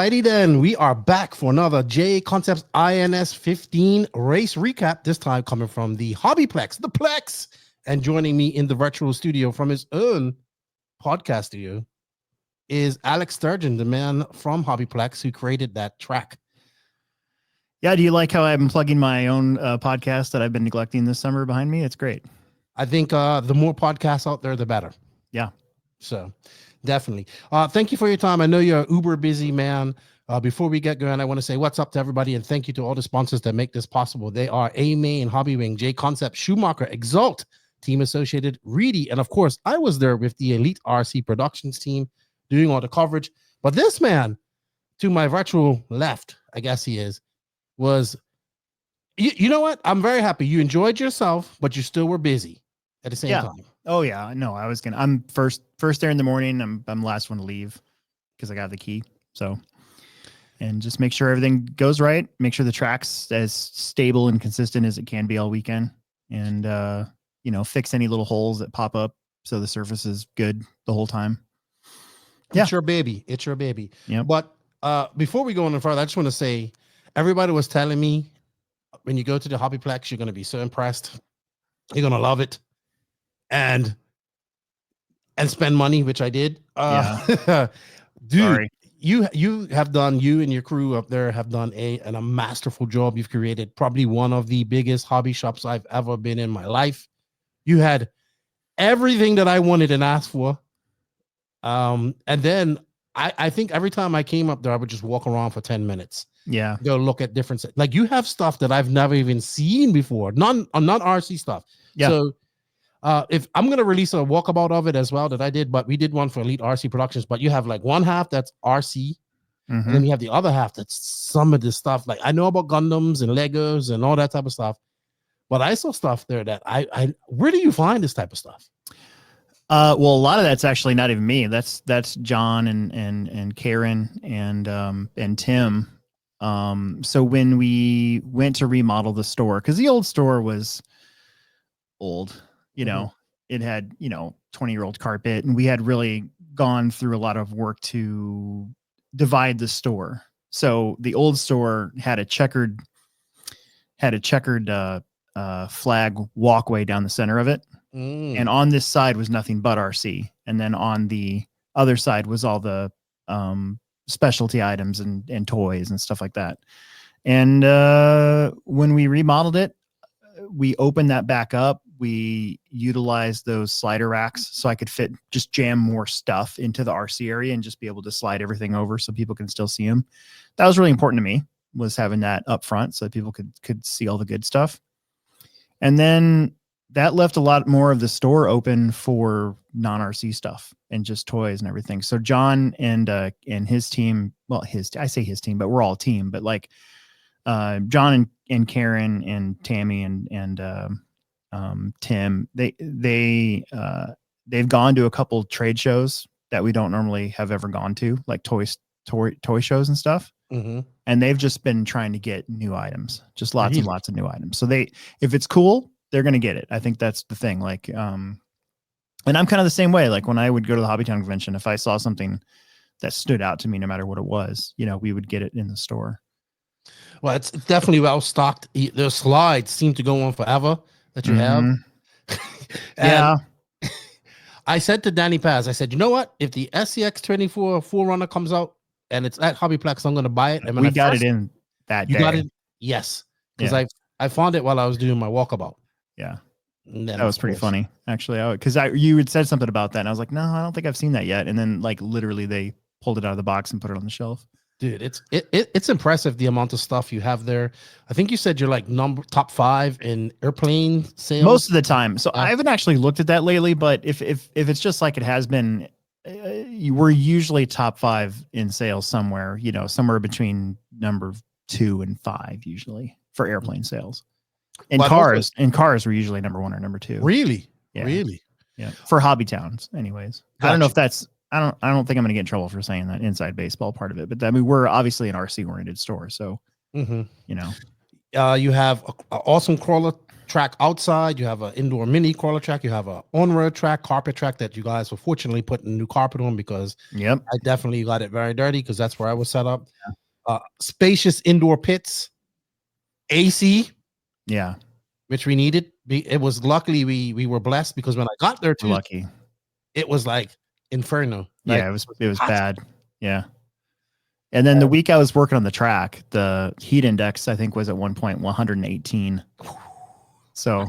Alrighty then, we are back for another JConcepts INS 15 race recap, this time coming from the HobbyPlex, the Plex, and joining me in the virtual studio from his own podcast studio is Alex Sturgeon, the man from HobbyPlex who created that track. Yeah, do you like how I'm plugging my own podcast that I've been neglecting this summer behind me? It's great. I think the more podcasts out there, the better. Yeah. So definitely. Thank you for your time. I know you're a uber busy man. Before we get going, I want to say what's up to everybody and thank you to all the sponsors that make this possible. They are A-Main, Hobby Wing, JConcept, Schumacher, Exalt, Team Associated, Reedy, and of course, I was there with the Elite RC Productions team doing all the coverage. But this man, to my virtual left, I guess he is, was, you know what? I'm very happy. You enjoyed yourself, but you still were busy at the same time. Oh yeah, no, I'm first there in the morning. I'm last one to leave because I got the key. So, and just make sure everything goes right. Make sure the track's as stable and consistent as it can be all weekend. And, fix any little holes that pop up so the surface is good the whole time. It's your baby. It's your baby. Yeah. But before we go on further, I just want to say, everybody was telling me when you go to the HobbyPlex, you're going to be so impressed. You're going to love it. And spend money, which I did. Dude, sorry. You and your crew up there have done a masterful job. You've created probably one of the biggest hobby shops I've ever been in my life. You had everything that I wanted and asked for. And then I think every time I came up there, I would just walk around for 10 minutes. Yeah. Go look at different, like you have stuff that I've never even seen before. Not RC stuff. Yeah. So if I'm going to release a walkabout of it as well that I did, but we did one for Elite RC Productions, but you have like one half that's RC, and then you have the other half that's some of this stuff. Like I know about Gundams and Legos and all that type of stuff, but I saw stuff there that where do you find this type of stuff? Well, a lot of that's actually not even me. That's John and Karen and Tim. So when we went to remodel the store, because the old store was old, it had 20-year-old carpet, and we had really gone through a lot of work to divide the store. So the old store had a checkered flag walkway down the center of it. And on this side was nothing but RC. And then on the other side was all the specialty items and toys and stuff like that. And when we remodeled it, we opened that back up. We utilized those slider racks so I could just jam more stuff into the RC area and just be able to slide everything over so people can still see them. That was really important to me, was having that up front so that people could see all the good stuff. And then that left a lot more of the store open for non-RC stuff and just toys and everything. So John and his team, well, I say his team, but we're all a team, but like John and Karen and Tammy and Tim, they've gone to a couple trade shows that we don't normally have ever gone to, like toy shows and stuff. And they've just been trying to get new items, just lots and lots of new items. So if it's cool, they're going to get it. I think that's the thing. Like, and I'm kind of the same way. Like when I would go to the HobbyTown convention, if I saw something that stood out to me, no matter what it was, we would get it in the store. Well, it's definitely well stocked. The slides seem to go on forever that you have. Yeah. I said to Danny Paz, I said, you know what? If the SCX24 4Runner comes out and it's at HobbyPlex, I'm going to buy it. And we got it in that day. You got it? Yes. Because I found it while I was doing my walkabout. Yeah. That was pretty funny, actually. Because you had said something about that, and I was like, no, I don't think I've seen that yet. And then, like, literally, they pulled it out of the box and put it on the shelf. Dude, it's impressive the amount of stuff you have there. I think you said you're like top 5 in airplane sales most of the time. So I haven't actually looked at that lately, but if it's just like it has been, we're usually top 5 in sales somewhere. Somewhere between number 2 and 5 usually for airplane sales. In cars, we're usually number 1 or number 2. Really? Yeah. Really? Yeah. For hobby towns, anyways. Gotcha. I don't know if that's. I don't think I'm going to get in trouble for saying that inside baseball part of it, but I mean, we're obviously an RC oriented store, so you have an awesome crawler track outside. You have an indoor mini crawler track. You have a on-road track, carpet track that you guys were fortunately putting new carpet on because Yep. I definitely got it very dirty because that's where I was set up. Spacious indoor pits, AC. Yeah. Which we needed. It was luckily we were blessed because when I got there too, Lucky. it was like inferno. Like, yeah, it was bad. Yeah. And then the week I was working on the track, the heat index I think was at one point 118. So,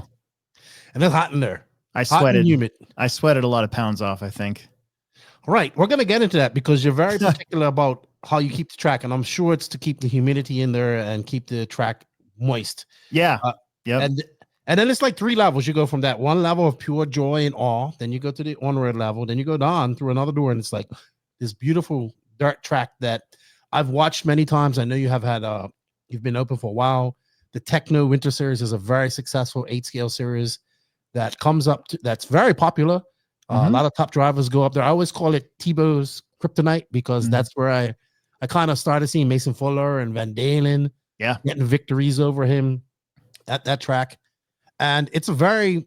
and it's hot in there. I sweated a lot of pounds off, I think. All right, we're gonna get into that because you're very particular about how you keep the track, and I'm sure it's to keep the humidity in there and keep the track moist. Yeah. Yeah. And then it's like 3 levels. You go from that one level of pure joy and awe, then you go to the on-road level, then you go down through another door, and it's like this beautiful dirt track that I've watched many times. I know you have had you've been open for a while. The Techno Winter Series is a very successful 8-scale series that comes up to, that's very popular. A lot of top drivers go up there. I always call it Tebow's kryptonite because that's where I kind of started seeing Mason Fuller and Van Dalen getting victories over him at that track. And it's a very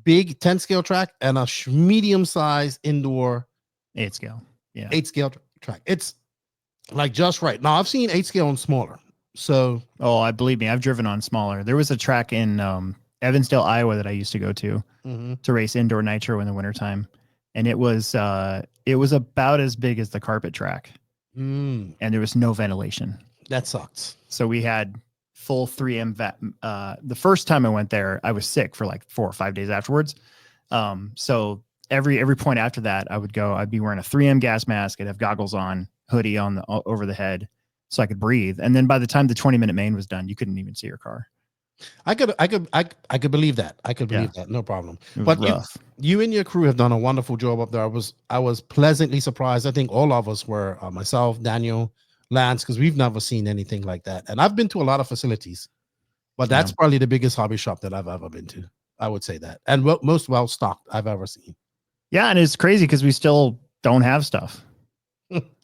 big 10-scale track and a medium-sized indoor 8-scale. Yeah. 8-scale track. It's like just right. Now, I've seen 8-scale and smaller. So, I believe me, I've driven on smaller. There was a track in Evansdale, Iowa that I used to go to race indoor nitro in the wintertime. And it was about as big as the carpet track. And there was no ventilation. That sucks. So we had full 3M the first time I went there, I was sick for like 4 or 5 days afterwards. So every point after that, I'd be wearing a 3M gas mask. I'd have goggles on, hoodie on over the head so I could breathe. And then by the time the 20-minute main was done, you couldn't even see your car. I could believe that. I could believe that. No problem. But rough. You and your crew have done a wonderful job up there. I was pleasantly surprised. I think all of us were, myself, Daniel, Lance, because we've never seen anything like that. And I've been to a lot of facilities, but that's probably the biggest hobby shop that I've ever been to. I would say that. And most well-stocked I've ever seen. Yeah, and it's crazy because we still don't have stuff.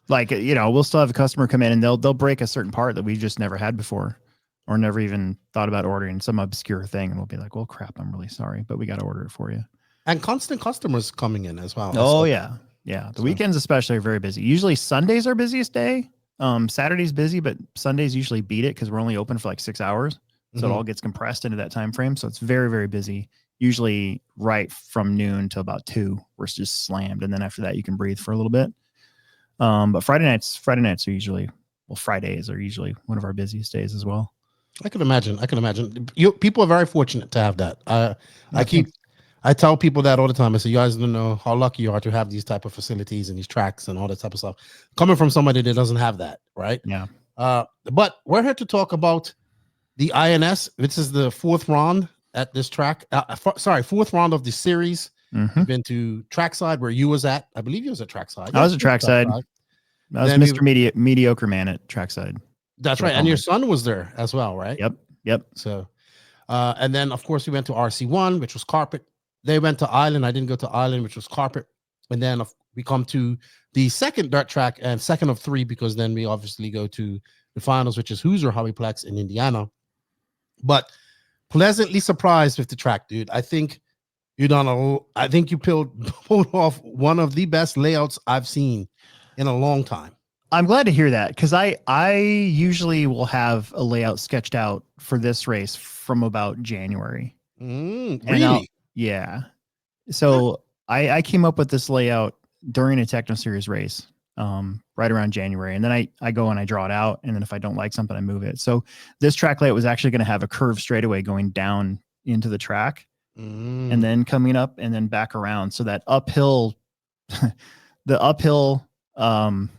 Like, we'll still have a customer come in and they'll break a certain part that we just never had before or never even thought about ordering some obscure thing. And we'll be like, well, crap, I'm really sorry, but we got to order it for you. And constant customers coming in as well. Oh, yeah. Yeah. The weekends especially are very busy. Usually Sunday's our busiest day. Saturday's busy, but Sundays usually beat it because we're only open for like 6 hours. So it all gets compressed into that time frame. So it's very, very busy. Usually right from noon to about 2, we're just slammed. And then after that, you can breathe for a little bit. But Friday nights are usually, Fridays are usually one of our busiest days as well. I can imagine. People are very fortunate to have that. I tell people that all the time. I say, you guys don't know how lucky you are to have these type of facilities and these tracks and all that type of stuff coming from somebody that doesn't have that. Right. Yeah. But we're here to talk about the INS. This is the 4th round at this track. 4th round of the series. You've been to trackside where you was at. I believe you was at trackside. I was at trackside. I was Mr. Mediocre Man at trackside. That's right. And your son was there as well, right? Yep. So, and then of course we went to RC1, which was carpet. They went to Island. I didn't go to Island, which was carpet. And then we come to the second dirt track and second of 3, because then we obviously go to the finals, which is Hoosier HobbyPlex in Indiana. But pleasantly surprised with the track, dude. I think you pulled off one of the best layouts I've seen in a long time. I'm glad to hear that because I usually will have a layout sketched out for this race from about January. Really? Yeah. So I came up with this layout during a Techno Series race, right around January. And then I go and I draw it out. And then if I don't like something, I move it. So this track layout was actually going to have a curved straightaway going down into the track. And then coming up and then back around. So that uphill, the uphill kind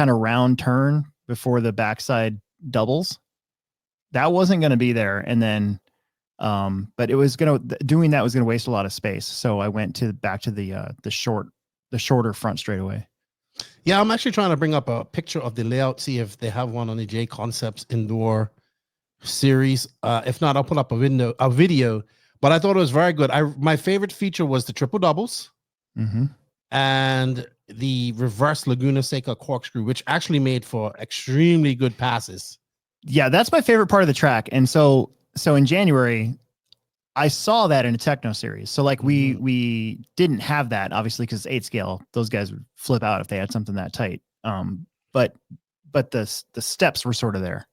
of round turn before the backside doubles, that wasn't going to be there. And then, but it was doing that was going to waste a lot of space. So I went back to the shorter front straightaway. Yeah, I'm actually trying to bring up a picture of the layout, see if they have one on the JConcepts Indoor Series. If not, I'll put up a video. But I thought it was very good. My favorite feature was the triple doubles and the reverse Laguna Seca corkscrew, which actually made for extremely good passes. Yeah, that's my favorite part of the track. And so in January, I saw that in a techno series. So like we didn't have that obviously because 8 scale, those guys would flip out if they had something that tight. But the steps were sort of there.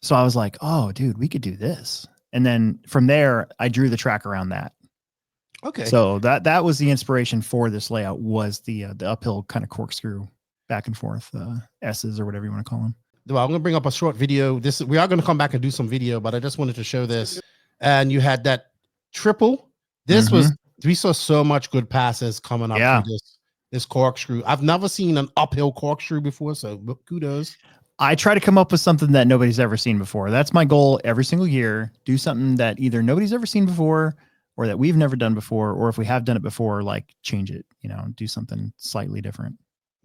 So I was like, oh dude, we could do this. And then from there I drew the track around that. Okay. So that was the inspiration for this layout, was the uphill kind of corkscrew back and forth S's or whatever you want to call them. Well, I'm going to bring up a short video. We are going to come back and do some video, but I just wanted to show this. And you had that triple. This was, we saw so much good passes coming up through this corkscrew. I've never seen an uphill corkscrew before, so kudos. I try to come up with something that nobody's ever seen before. That's my goal every single year. Do something that either nobody's ever seen before or that we've never done before, or if we have done it before, like change it, do something slightly different.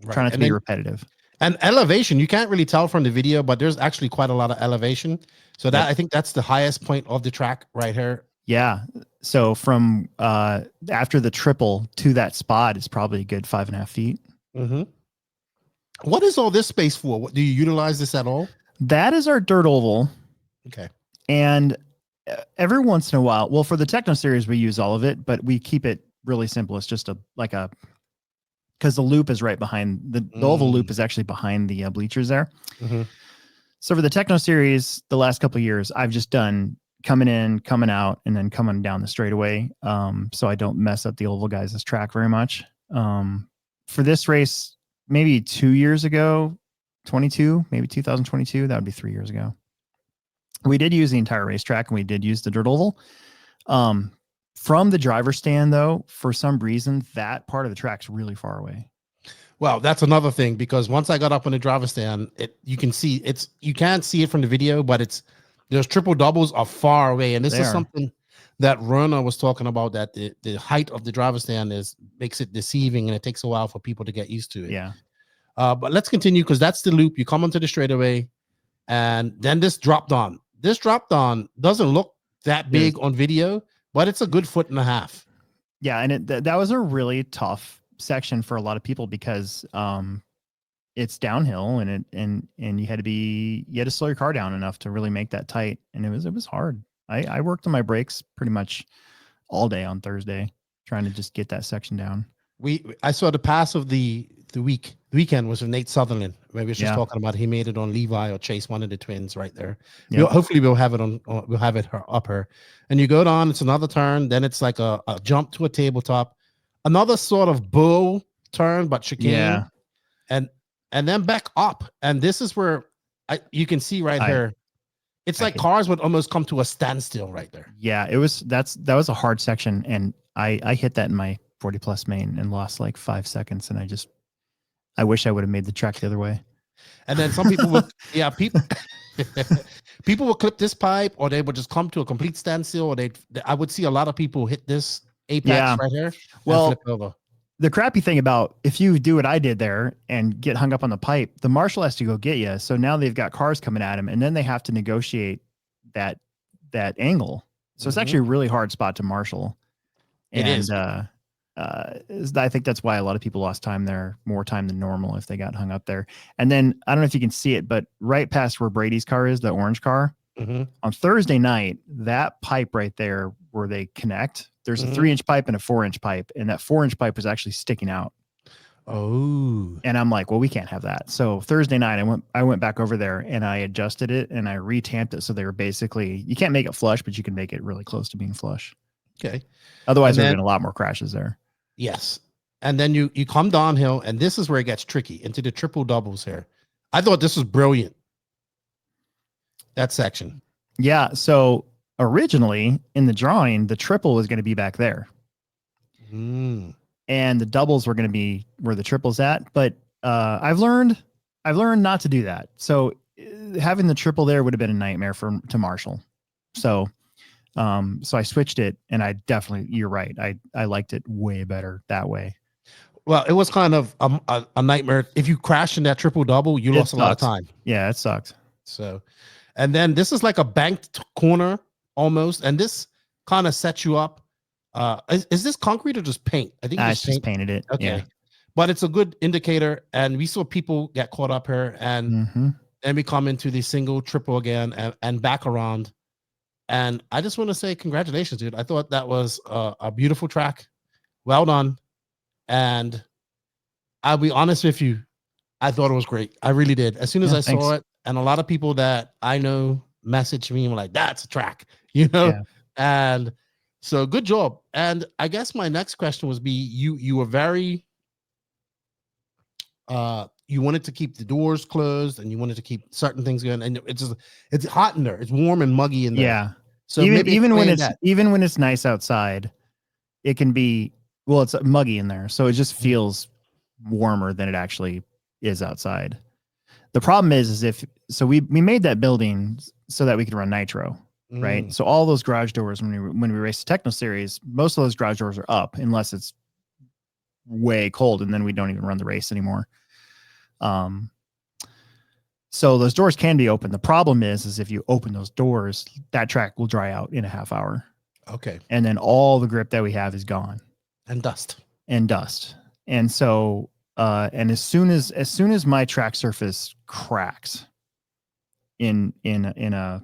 Right. Try not to be repetitive. And elevation, you can't really tell from the video, but there's actually quite a lot of elevation. So that I think that's the highest point of the track right here. Yeah. So from after the triple to that spot is probably a good 5.5 feet. What is all this space for? Do you utilize this at all? That is our dirt oval. Okay. And every once in a while, well, for the techno series, we use all of it, but we keep it really simple. It's just because the loop is right behind the oval loop is actually behind the bleachers there. So for the techno series, the last couple of years, I've just done coming in, coming out, and then coming down the straightaway. So I don't mess up the oval guys' track very much. For this race, maybe 2 years ago, 2022, that would be 3 years ago. We did use the entire racetrack and we did use the dirt oval. From the driver's stand, though, for some reason, that part of the track's really far away. Well, that's another thing, because once I got up on the driver's stand, you can see you can't see it from the video, but there's triple doubles are far away. And this is something that Rona was talking about, that the height of the driver's stand makes it deceiving, and it takes a while for people to get used to it. Yeah. But let's continue, because that's the loop. You come onto the straightaway, and then this dropped on. This dropped on doesn't look that big on video, but it's a good 1.5 feet. Yeah, and that was a really tough section for a lot of people because it's downhill, and you had to slow your car down enough to really make that tight, and it was hard. I worked on my brakes pretty much all day on Thursday trying to just get that section down. I saw the pass of the weekend was with Nate Sutherland. Maybe it's just talking about he made it on Levi or Chase, one of the twins right there. Hopefully we'll have it up her. And you go down, it's another turn, then it's like a jump to a tabletop, another sort of bull turn, but chicane, and then back up. And this is where you can see here. It's like cars would almost come to a standstill right there. Yeah, that was a hard section, and I hit that in my 40 plus main and lost like 5 seconds, and I wish I would have made the track the other way. And then some people would people would clip this pipe, or they would just come to a complete standstill, or I would see a lot of people hit this apex right here. Well, flip over. The crappy thing about if you do what I did there and get hung up on the pipe, the marshal has to go get you. So now they've got cars coming at him, and then they have to negotiate that angle. So it's actually a really hard spot to marshal. It is. I think that's why a lot of people lost time there, more time than normal if they got hung up there. And then I don't know if you can see it, but right past where Brady's car is, the orange car, on Thursday night, that pipe right there where they connect, there's a 3-inch pipe and a 4-inch pipe, and that 4-inch pipe was actually sticking out. Oh. And I'm like, well, we can't have that. So Thursday night, I went back over there and I adjusted it and I re-tamped it. So they were basically, you can't make it flush, but you can make it really close to being flush. Okay. Otherwise, there would have been a lot more crashes there. Yes. And then you come downhill, and this is where it gets tricky, into the triple doubles here. I thought this was brilliant, that section. Yeah. So originally in the drawing, the triple was going to be back there. And the doubles were going to be where the triple's at. But I've learned not to do that. So having the triple there would have been a nightmare to marshal. So I switched it, and you're right. I liked it way better that way. Well, it was kind of a nightmare. If you crashed in that triple double, you lost a lot of time. Yeah, it sucked. So, and then this is like a banked corner almost, and this kind of sets you up. Is this concrete or just paint? I think it's just painted it. Okay. Yeah. But it's a good indicator, and we saw people get caught up here, and then we come into the single, triple again, and back around. And I just want to say congratulations, dude. I thought that was a beautiful track. Well done. And I'll be honest with you, I thought it was great. I really did. As soon as I Thanks. saw it, and a lot of people that I know messaged me and were like, that's a track, you know? Yeah. And so good job. And I guess my next question was you were very you wanted to keep the doors closed and you wanted to keep certain things going, and it's hot in there, it's warm and muggy in there. Yeah. So Even when that. it's nice outside, it can be, well, it's muggy in there, so it just feels warmer than it actually is outside. The problem is we made that building so that we could run nitro, right? So all those garage doors, when we race the Techno Series, most of those garage doors are up unless it's way cold, and then we don't even run the race anymore. So those doors can be open. The problem is if you open those doors, that track will dry out in a half hour. Okay. And then all the grip that we have is gone. And dust. And so, and as soon as my track surface cracks the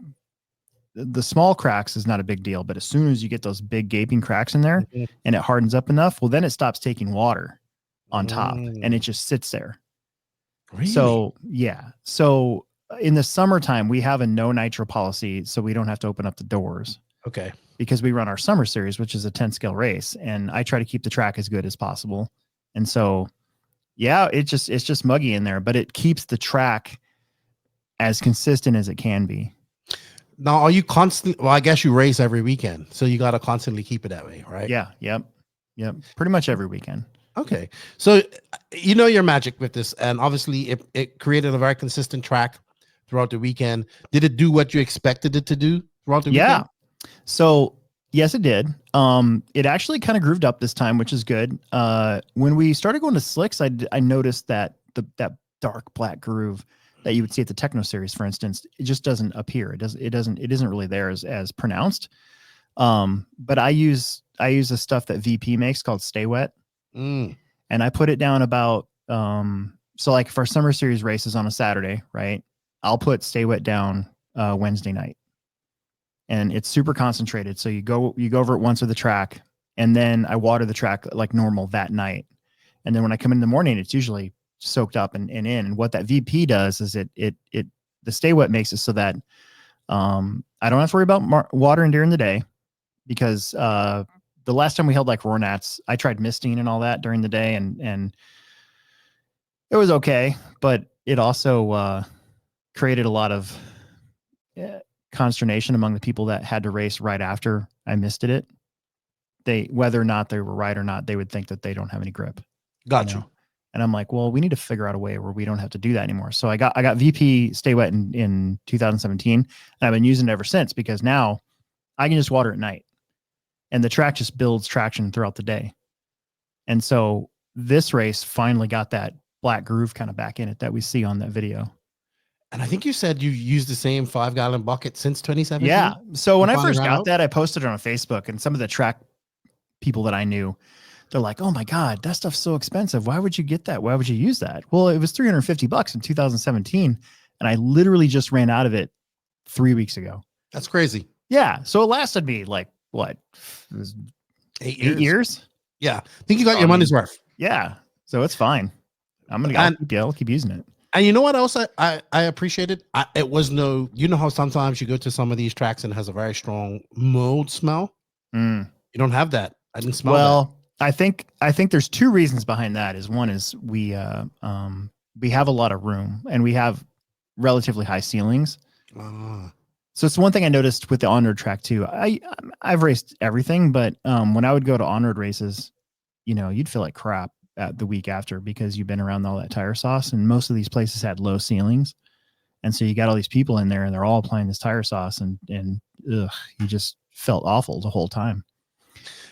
small cracks is not a big deal, but as soon as you get those big gaping cracks in there and it hardens up enough, well, then it stops taking water on top and it just sits there. Really? So yeah. So in the summertime, we have a no nitro policy, so we don't have to open up the doors. Okay. Because we run our summer series, which is a 10 scale race, and I try to keep the track as good as possible. And so, yeah, it's just muggy in there, but it keeps the track as consistent as it can be. Now, are you constant? Well, I guess you race every weekend, so you got to constantly keep it that way, right? Yeah. Yep. Pretty much every weekend. Okay. So, you know your magic with this, and obviously it created a very consistent track throughout the weekend. Did it do what you expected it to do throughout the weekend? So yes, it did. It actually kind of grooved up this time, which is good. When we started going to slicks, I noticed that that dark black groove that you would see at the Techno Series, for instance, it just doesn't appear. It isn't really there as pronounced. But I use the stuff that VP makes called Stay Wet. And I put it down about, so like for summer series races on a Saturday, right? I'll put Stay Wet down, Wednesday night, and it's super concentrated. So you go over it once with the track, and then I water the track like normal that night. And then when I come in the morning, it's usually soaked up and in. And what that VP does is the Stay Wet makes it so that, I don't have to worry about watering during the day, because, the last time we held like Roarnats, I tried misting and all that during the day, and it was okay, but it also created a lot of consternation among the people that had to race right after I misted it. Whether or not they were right or not, they would think that they don't have any grip. Got you. And I'm like, well, we need to figure out a way where we don't have to do that anymore. So I got VP Stay Wet in 2017, and I've been using it ever since, because now I can just water at night, and the track just builds traction throughout the day. And so this race finally got that black groove kind of back in it that we see on that video. And I think you said you used the same 5-gallon bucket since 2017. Yeah. So when I first got that, I posted it on Facebook, and some of the track people that I knew, they're like, oh my God, that stuff's so expensive. Why would you get that? Why would you use that? Well, it was $350 in 2017. And I literally just ran out of it 3 weeks ago. That's crazy. Yeah. So it lasted me like, what? 8 years? Yeah. I think you got your money's worth. Yeah. So it's fine. I'll keep using it. And you know what else I appreciated? It was you know how sometimes you go to some of these tracks and it has a very strong mold smell? You don't have that. I didn't smell that. I think there's two reasons behind that. One is we have a lot of room, and we have relatively high ceilings. So it's one thing I noticed with the on-road track too. I've raced everything, but when I would go to on-road races, you'd feel like crap the week after, because you've been around all that tire sauce, and most of these places had low ceilings. And so you got all these people in there, and they're all applying this tire sauce, and you just felt awful the whole time.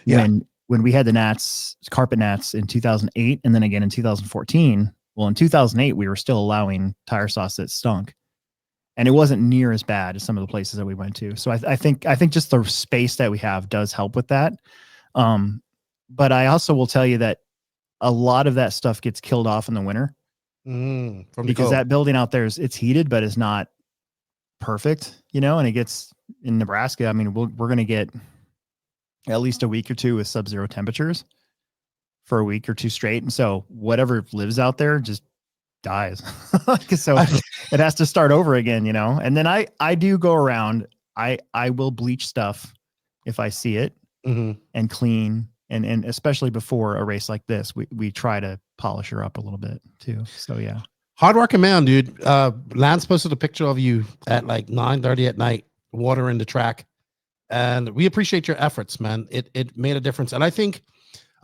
Yeah. When we had the carpet gnats in 2008, and then again in 2014, well, in 2008, we were still allowing tire sauce that stunk, and it wasn't near as bad as some of the places that we went to. So I think just the space that we have does help with that. But I also will tell you that a lot of that stuff gets killed off in the winter, because that building out there it's heated, but it's not perfect, and it gets in Nebraska, I mean, we're going to get at least a week or two with sub-zero temperatures for a week or two straight. And so whatever lives out there just dies. So it has to start over again, you know? And then I do go around, I will bleach stuff if I see it and clean. And especially before a race like this, we try to polish her up a little bit too. So yeah. Hard working man, dude. Lance posted a picture of you at like 9:30 at night, watering the track. And we appreciate your efforts, man. It made a difference. And I think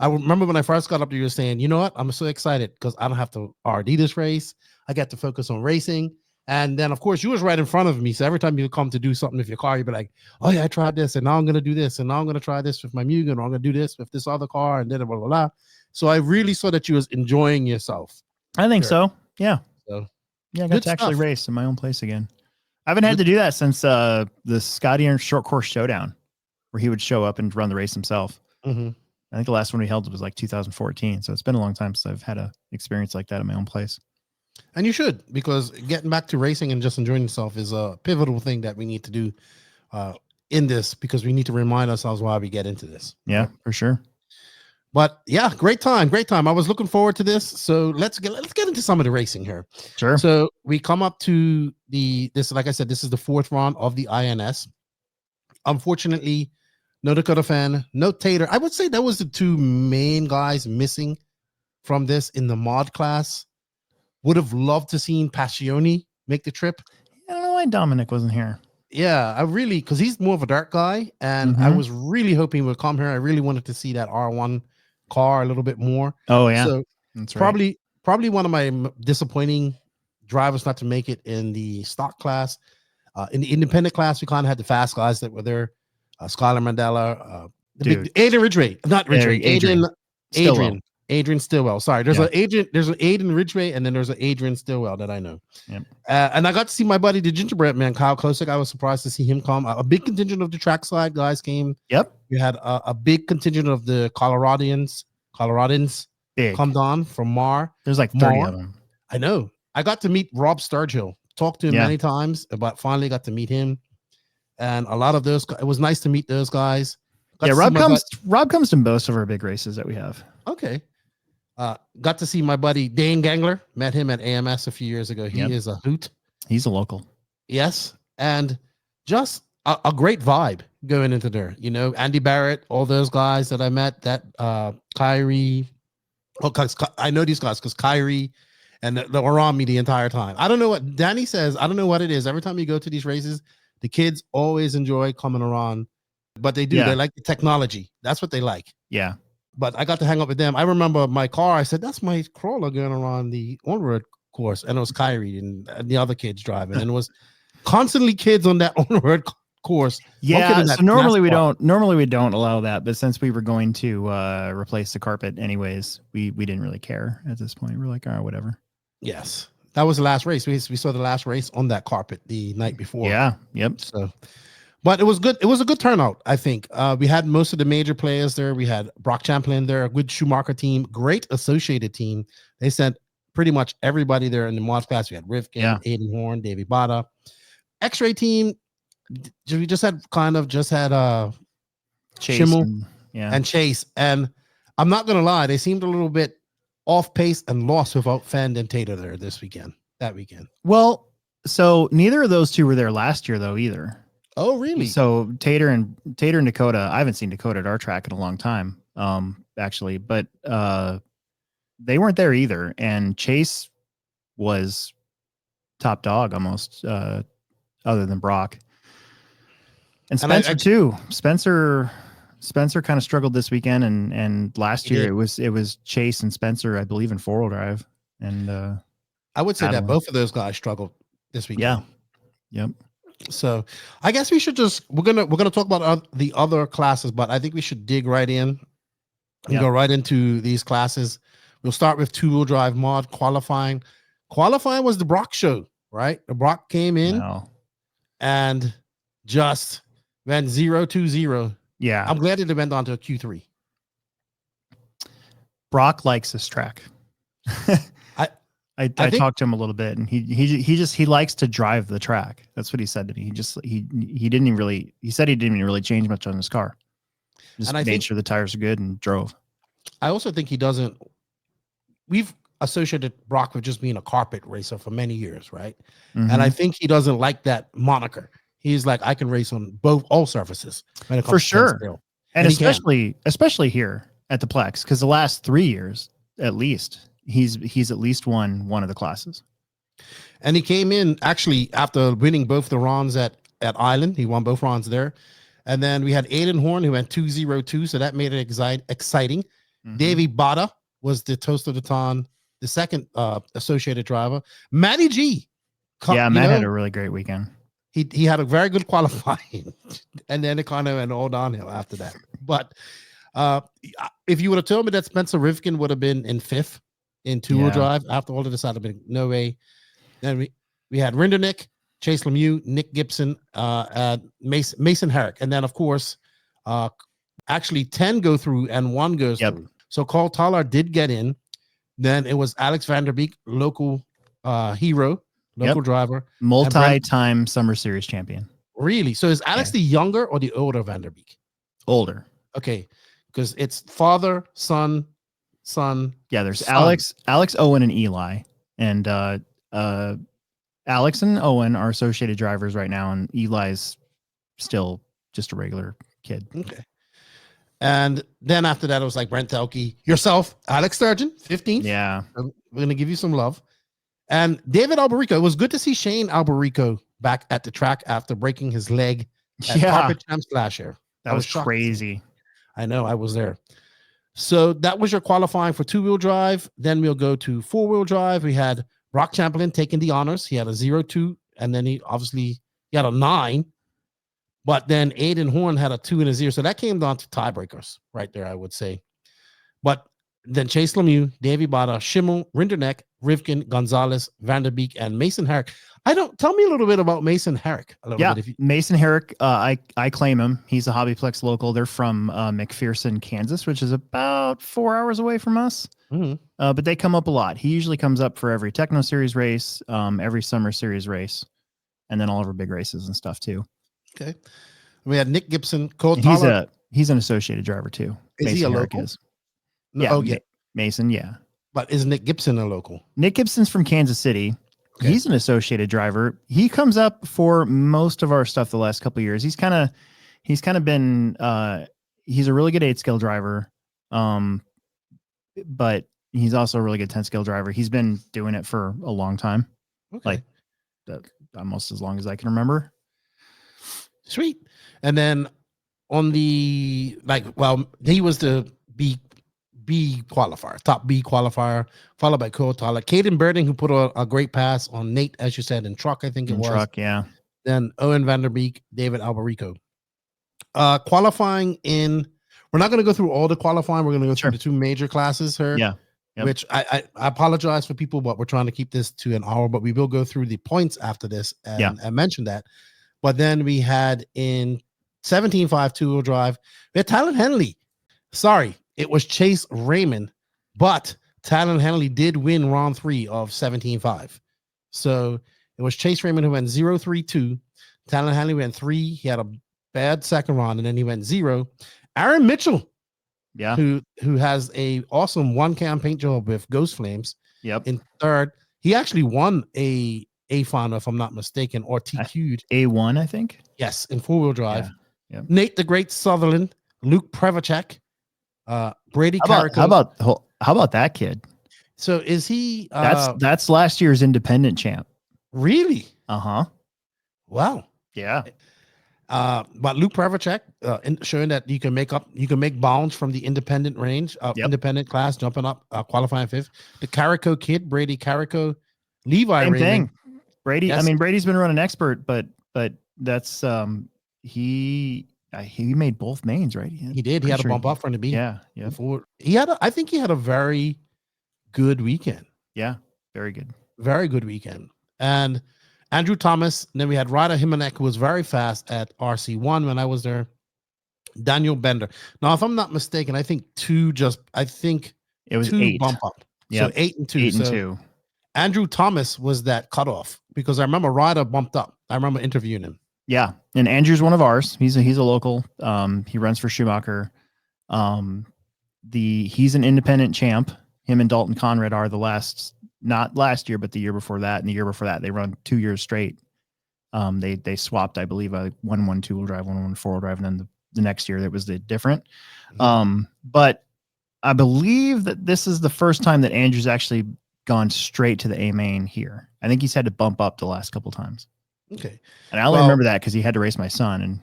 I remember when I first got up to you saying, you know what? I'm so excited because I don't have to RD this race. I get to focus on racing. And then, of course, you was right in front of me. So every time you come to do something with your car, you'd be like, oh, yeah, I tried this. And now I'm going to do this. And now I'm going to try this with my Mugen. Or I'm going to do this with this other car. And then blah, blah, blah. So I really saw that you was enjoying yourself. I think so. Yeah. So, yeah, I got to actually race in my own place again. I haven't had to do that since the Scotty Aaron Short Course Showdown, where he would show up and run the race himself. I think the last one we held was like 2014. So it's been a long time since I've had an experience like that in my own place. And you should, because getting back to racing and just enjoying yourself is a pivotal thing that we need to do in this, because we need to remind ourselves why we get into this. Yeah, for sure. But yeah, great time. I was looking forward to this. So let's get into some of the racing here. Sure. So we come up to this, like I said, this is the fourth round of the INS. Unfortunately, no Dakota fan, no Tater. I would say that was the two main guys missing from this in the mod class. Would have loved to seen Passioni make the trip. I don't know why Dominic wasn't here. Yeah, because he's more of a dark guy, and I was really hoping he would come here. I really wanted to see that R1 car a little bit more. Oh yeah, so that's right. Probably one of my disappointing drivers not to make it in the stock class. In the independent class, we kind of had the fast guys that were there. Skylar Mandela, Aiden Ridgway, not Ridgway, Adrian Stillwell. Sorry, there's an Aiden Ridgway, and then there's an Adrian Stillwell that I know. Yep. And I got to see my buddy, the gingerbread man, Kyle Klosik. I was surprised to see him come. A big contingent of the trackside guys came. Yep. We had a big contingent of the Coloradans come down from Mar. There's like 30 of them. I know. I got to meet Rob Sturgeon. Talked to him many times, but finally got to meet him. And a lot of those, it was nice to meet those guys. Rob comes to most of our big races that we have. Okay. Got to see my buddy Dane Gangler. Met him at AMS a few years ago. He is a hoot. He's a local. Yes. And just a great vibe going into there. You know, Andy Barrett, all those guys that I met, that Kyrie. Oh, I know these guys because Kyrie and they were on me the entire time. I don't know what Danny says. I don't know what it is. Every time you go to these races, the kids always enjoy coming around, but they do. They like the technology. That's what they like. Yeah. But I got to hang up with them. I remember my car. I said, that's my crawler going around the on-road course. And it was Kyrie and the other kids driving. And it was constantly kids on that on-road course. Yeah. So normally we don't allow that. But since we were going to replace the carpet anyways, we didn't really care at this point. We're like, all right, whatever. Yes. That was the last race. We saw the last race on that carpet the night before. Yeah. Yep. So, but it was good. It was a good turnout, I think. We had most of the major players there. We had Brock Champlin there, a good Schumacher team, great associated team. They sent pretty much everybody there in the mod class. We had Rivkin, Aiden Horn, Davie B. X-ray team. We just had Chase Schiml and Chase. And I'm not gonna lie, they seemed a little bit off pace and lost without Fend and Tater there that weekend. Well, so neither of those two were there last year though either. Oh, really? So Tater and Dakota, I haven't seen Dakota at our track in a long time, actually, but they weren't there either. And Chase was top dog almost, other than Brock. And Spencer too. Spencer kind of struggled this weekend, and last year it was Chase and Spencer, I believe, in 4-wheel drive. And I would say that both of those guys struggled this weekend. Yeah. Yep. So I guess we should we're gonna talk about the other classes, but I think we should dig right in and go right into these classes. We'll start with 2-wheel drive mod qualifying. Qualifying was the Brock show, right? The Brock came in and just went 0-2-0. Yeah. I'm glad it went on to a Q3. Brock likes this track. I think, talked to him a little bit, and he likes to drive the track. That's what he said to me. He didn't even really, he said he didn't even really change much on his car. Just and I made think, sure the tires are good and drove. I also think he doesn't. We've associated Brock with just being a carpet racer for many years, right? And I think he doesn't like that moniker. He's like, I can race on all surfaces when it comes for to sure, scale. and especially here at the Plex, because the last 3 years at least he's at least won one of the classes. And he came in actually after winning both the runs at Island. He won both runs there. And then we had Aiden Horn, who went 2:02, so that made it exciting. Davie B was the toast of the ton, the second associated driver. Matty G. Matt had a really great weekend. He had a very good qualifying, and then it kind of went all downhill after that. But if you would have told me that Spencer Rivkin would have been in fifth in two-wheel drive after all of this, I'd have been no way. Then we had Rindernick, Chase Lemieux, Nick Gibson, Mason Herrick, and then of course, actually 10 go through and 1 goes through. So Carl Tollard did get in. Then it was Alex Vanderbeek, local hero, local driver, multi-time Summer Series champion. Really? So is Alex the younger or the older Vanderbeek? Older. Okay, because it's father, son. Yeah, there's son. Alex, Owen, and Eli, and Alex and Owen are associated drivers right now, and Eli's still just a regular kid. Okay. And then after that, it was like Brent Telke, yourself, Alex Sturgeon, 15th. Yeah. We're going to give you some love. And David Alberico. It was good to see Shane Alberico back at the track after breaking his leg at Carpet Champs last year. That was crazy. I know, I was there. So that was your qualifying for two-wheel drive. Then we'll go to four-wheel drive. We had Brock Champlin taking the honors. He had a 0-2, and then he had a 9. But then Aiden Horn had a 2 and a 0. So that came down to tiebreakers right there, I would say. But then Chase Lemieux, Davie B, Schiml, Rinderneck, Rivkin, Gonzalez, Vanderbeek, and Mason Herrick. Tell me a little bit about Mason Herrick. Mason Herrick, I claim him. He's a HobbyPlex local. They're from McPherson, Kansas, which is about 4 hours away from us. But they come up a lot. He usually comes up for every Techno Series race, every Summer Series race, and then all of our big races and stuff too. Okay. We had Nick Gibson. He's an associated driver too. Is Mason he a Herrick local? Is. Yeah. Mason, yeah. But is Nick Gibson a local? Nick Gibson's from Kansas City. Okay. He's an associated driver. He comes up for most of our stuff the last couple of years. He's kind of been he's a really good 8-scale driver. But he's also a really good 10-scale driver. He's been doing it for a long time. Okay. Like almost as long as I can remember. Sweet. And then on the he was the B qualifier, top B qualifier, followed by Cole Tyler, Caden Birding, who put a great pass on Nate, as you said, in truck, I think it was. Truck, yeah. Then Owen Vanderbeek, David Alberico. Qualifying in, we're not going to go through all the qualifying. We're going to go through the two major classes here. Yeah. Yep. Which I apologize for people, but we're trying to keep this to an hour, but we will go through the points after this and mention that. But then we had in 17.5 two-wheel drive, we had Tyler Henley. Sorry, it was Chase Raymond, but Tyler Henley did win round 3 of 17.5. So it was Chase Raymond who went 0-3-2. Tyler Henley went 3. He had a bad second round, and then he went 0. Aaron Mitchell, who has a awesome one-cam paint job with Ghost Flames. Yep. In third, he actually won a final, if I'm not mistaken, or TQ'd. A1, I think. Yes, in four-wheel drive. Yeah. Yep. Nate the Great Sutherland, Luke Prevacek, Brady Carrico. How about that kid? So is he? That's last year's independent champ. Really? Uh-huh. Wow. Yeah. But Luke Prevacek, showing that you can make bounds from the independent range, independent class, jumping up, qualifying 5th. The Carrico kid, Brady Carrico, Levi. Same thing. Brady. Yes. I mean, Brady's been running expert, but that's he made both mains, right? He did. He had a bump up from the B. Yeah. I think he had a very good weekend. Yeah, very good. Very good weekend. And Andrew Thomas. And then we had Ryder Himanek, who was very fast at RC1 when I was there. Daniel Bender. Now, if I'm not mistaken, I think it was 2 bump up. Yeah, so 8 and 2. 8 and 2. Andrew Thomas was that cutoff because I remember Ryder bumped up. I remember interviewing him. Yeah, and Andrew's one of ours. He's a local. He runs for Schumacher. He's an independent champ. Him and Dalton Conrad are not last year, but the year before that, and the year before that, they run 2 years straight. They swapped, I believe, one two-wheel drive, one four-wheel drive, and then the next year that was the different. But I believe that this is the first time that Andrew's actually gone straight to the A main here. I think he's had to bump up the last couple times. Okay. And I only remember that because he had to race my son. And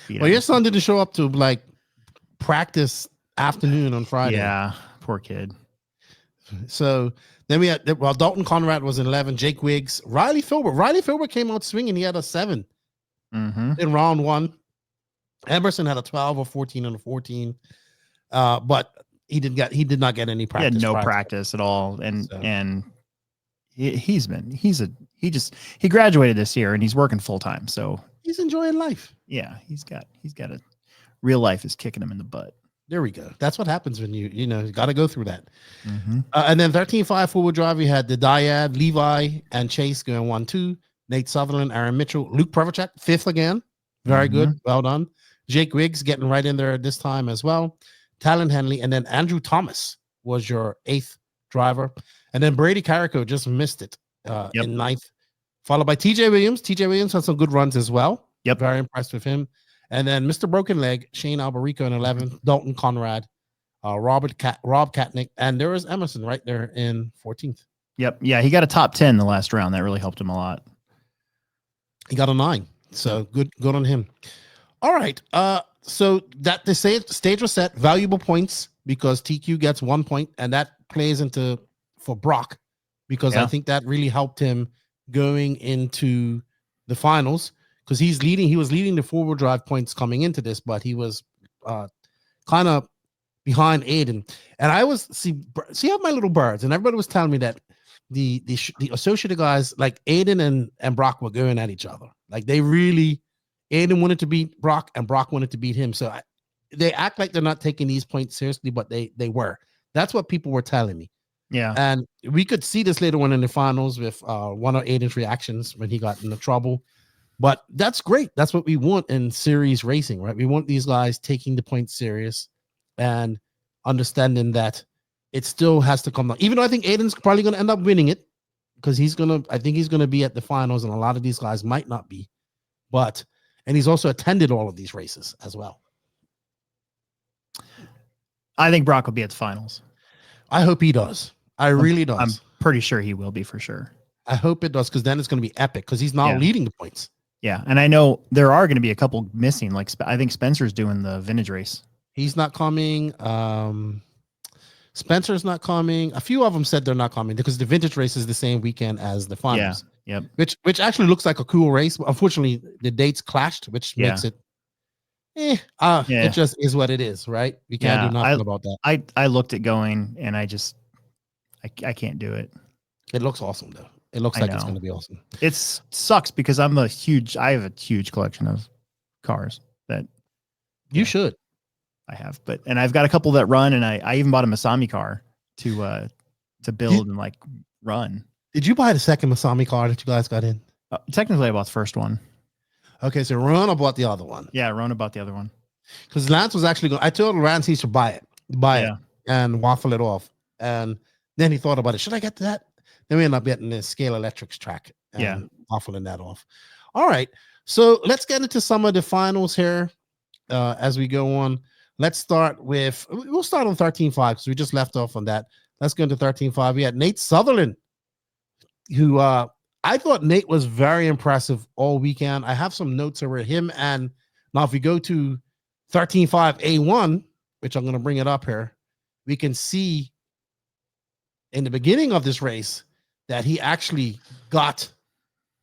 your son didn't show up to like practice afternoon on Friday. Yeah, poor kid. So then we had, Dalton Conrad was in 11, Jake Wiggs, Riley Filbert came out swinging. He had a 7 in round 1. Emerson had a 12 or 14 on a 14. But he did not get any practice. He had no practice at all. And he graduated this year and he's working full time. So he's enjoying life. Yeah, he's got a real life is kicking him in the butt. There we go. That's what happens when you got to go through that. And then 13.5 4-wheel drive, we had the Dyad, Levi, and Chase going 1-2. Nate Sutherland, Aaron Mitchell, Luke Prevochek, 5th again. Very good. Well done. Jake Wiggs getting right in there this time as well. Talon Henley, and then Andrew Thomas was your 8th driver. And then Brady Carrico just missed it in 9th, followed by TJ Williams. TJ Williams had some good runs as well. Yep. Very impressed with him. And then Mr. Broken Leg, Shane Alberico in 11th, Dalton Conrad, Rob Katnick, and there was Emerson right there in 14th. Yep. Yeah, he got a top 10 the last round. That really helped him a lot. He got a 9. So good on him. All right. So that the stage was set, valuable points because TQ gets 1 point, and that plays into for Brock because I think that really helped him going into the finals because he was leading the 4-wheel drive points coming into this, but he was kind of behind Aiden. And I was see how my little birds, and everybody was telling me that the associated guys like Aiden and Brock were going at each other. Like they really, Aiden wanted to beat Brock and Brock wanted to beat him. So they act like they're not taking these points seriously, but they were. That's what people were telling me. Yeah. And we could see this later on in the finals with one of Aiden's reactions when he got into trouble. But that's great. That's what we want in series racing, right? We want these guys taking the points serious and understanding that it still has to come down. Even though I think Aiden's probably going to end up winning it because I think he's going to be at the finals and a lot of these guys might not be. And he's also attended all of these races as well. I think Brock will be at the finals. I hope he does. I really does. I'm pretty sure he will be for sure. I hope it does because then it's going to be epic because he's now leading the points. Yeah, and I know there are going to be a couple missing. Like I think Spencer's doing the vintage race. He's not coming. Spencer's not coming. A few of them said they're not coming because the vintage race is the same weekend as the finals. Yeah. Yep. Which actually looks like a cool race. Unfortunately, the dates clashed, which makes it. It just is what it is, right? We can't do nothing about that. I looked at going, and I can't do it. It looks awesome though. It looks like it's going to be awesome. It sucks because I have a huge collection of cars that you should. I have, and I've got a couple that run, and I even bought a Masami car to build and like run. Did you buy the second Masami car that you guys got in? Technically, I bought the first one. Okay, so Rona bought the other one. Yeah, Rona bought the other one. Because Lance was actually going. I told Lance he should buy it and waffle it off, and then he thought about it. Should I get that? Then we end up getting the Scale Electrics track and waffling that off. All right. So let's get into some of the finals here as we go on. We'll start on 13.5 because we just left off on that. Let's go into 13.5. We had Nate Sutherland, who I thought Nate was very impressive all weekend. I have some notes over him. And now if we go to 13.5 A1, which I'm going to bring it up here, we can see in the beginning of this race that he actually got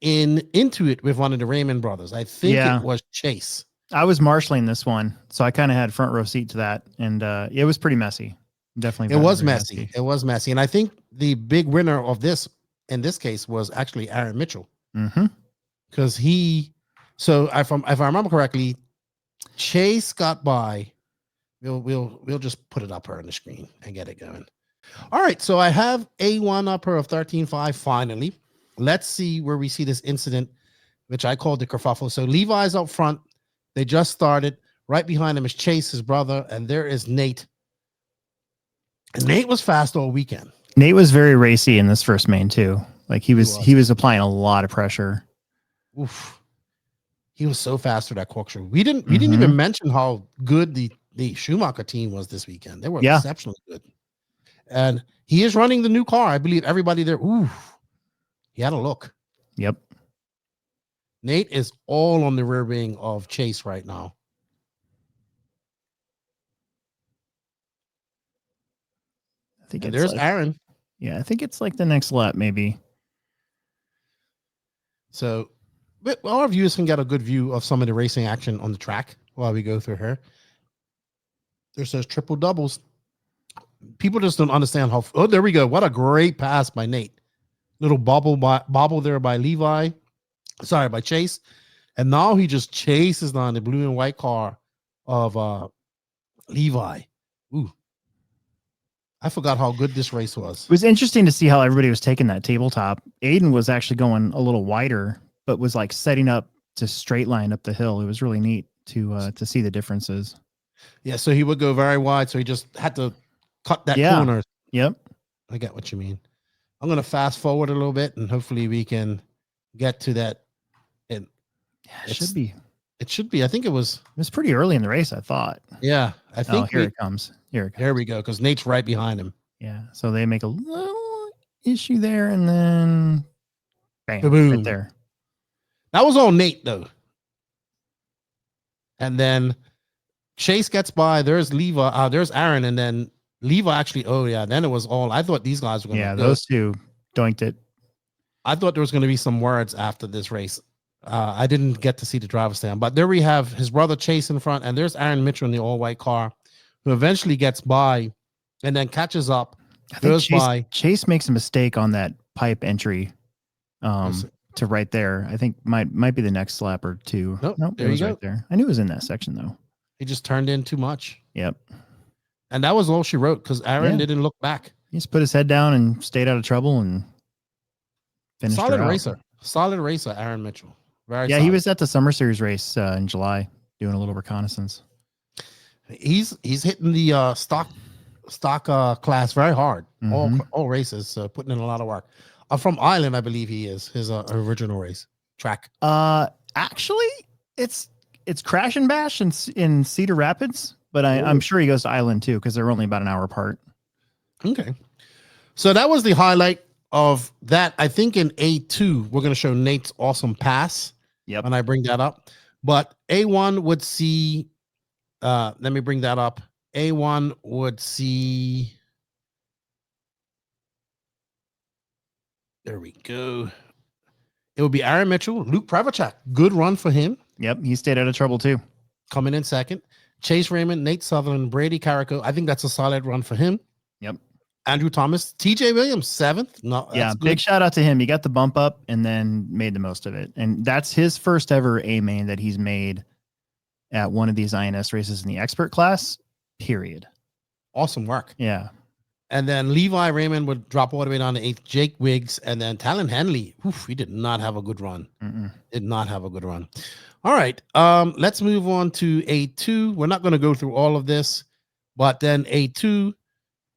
into it with one of the Raymond brothers. I think it was Chase. I was marshaling this one, so I kind of had front row seat to that, and it was pretty messy. Definitely, it was messy. It was messy, and I think the big winner of this, in this case, was actually Aaron Mitchell, because if I remember correctly, Chase got by. We'll just put it up here on the screen and get it going. All right, so I have A1 upper of 13.5 finally. Let's see where we see this incident, which I called the kerfuffle. So Levi's up front. They just started. Right behind him is Chase, his brother, and there is Nate. And Nate was fast all weekend. Nate was very racy in this first main too. Like he was applying a lot of pressure. Oof. He was so fast for that corkscrew. We didn't even mention how good the Schumacher team was this weekend. They were exceptionally good. And he is running the new car. I believe everybody there. Ooh, he had a look. Yep. Nate is all on the rear wing of Chase right now. I think there's Aaron. Yeah, I think it's like the next lap, maybe. So our viewers can get a good view of some of the racing action on the track while we go through here. There's those triple doubles. People just don't understand how. Oh, there we go. What a great pass by Nate. Little bobble there by Levi. Sorry, by Chase. And now he just chases down the blue and white car of Levi. Ooh. I forgot how good this race was. It was interesting to see how everybody was taking that tabletop. Aiden was actually going a little wider, but was like setting up to straight line up the hill. It was really neat to see the differences. Yeah, so he would go very wide, so he just had to cut that corner. Yep. I get what you mean. I'm going to fast forward a little bit, and hopefully we can get to that. And it should be. It should be. I think it was pretty early in the race, I thought. Yeah, I think. Here it comes. There we go, because Nate's right behind him. Yeah, so they make a little issue there, and then bang, boom, right there. That was all Nate, though. And then Chase gets by. There's Levi. There's Aaron, and then Levi actually. Oh yeah, then it was all. I thought these guys were going to. Yeah, those two doinked it. I thought there was going to be some words after this race. I didn't get to see the driver's stand, but there we have his brother Chase in front, and there's Aaron Mitchell in the all-white car, who eventually gets by, and then catches up. I think Chase makes a mistake on that pipe entry, to right there. I think might be the next lap or two. Nope, it was right there. I knew it was in that section though. He just turned in too much. Yep. And that was all she wrote, because Aaron didn't look back. He just put his head down and stayed out of trouble and finished. Solid racer, Aaron Mitchell. Very solid. He was at the Summer Series race in July doing a little reconnaissance. He's hitting the stock class very hard. All races, putting in a lot of work. From Ireland, I believe he is his original race track. Actually, it's Crash and Bash in Cedar Rapids, but I'm sure he goes to Ireland too, because they're only about an hour apart. Okay, so that was the highlight of that. I think in A2 we're going to show Nate's awesome pass. Yep. When I bring that up, but A1 would see. Let me bring that up. A1 would see. There we go. It would be Aaron Mitchell, Luke Pravacek. Good run for him. Yep, he stayed out of trouble too. Coming in second. Chase Raymond, Nate Sutherland, Brady Carrico. I think that's a solid run for him. Yep. Andrew Thomas, TJ Williams, 7th. No, yeah, big shout out to him. He got the bump up and then made the most of it. And that's his first ever A main that he's made at one of these INS races in the expert class, period. Awesome work. Yeah. And then Levi Raymond would drop all the way down to 8th. Jake Wiggs, and then Talon Henley. He did not have a good run. Did not have a good run. All right. Let's move on to A2. We're not going to go through all of this, but then A2,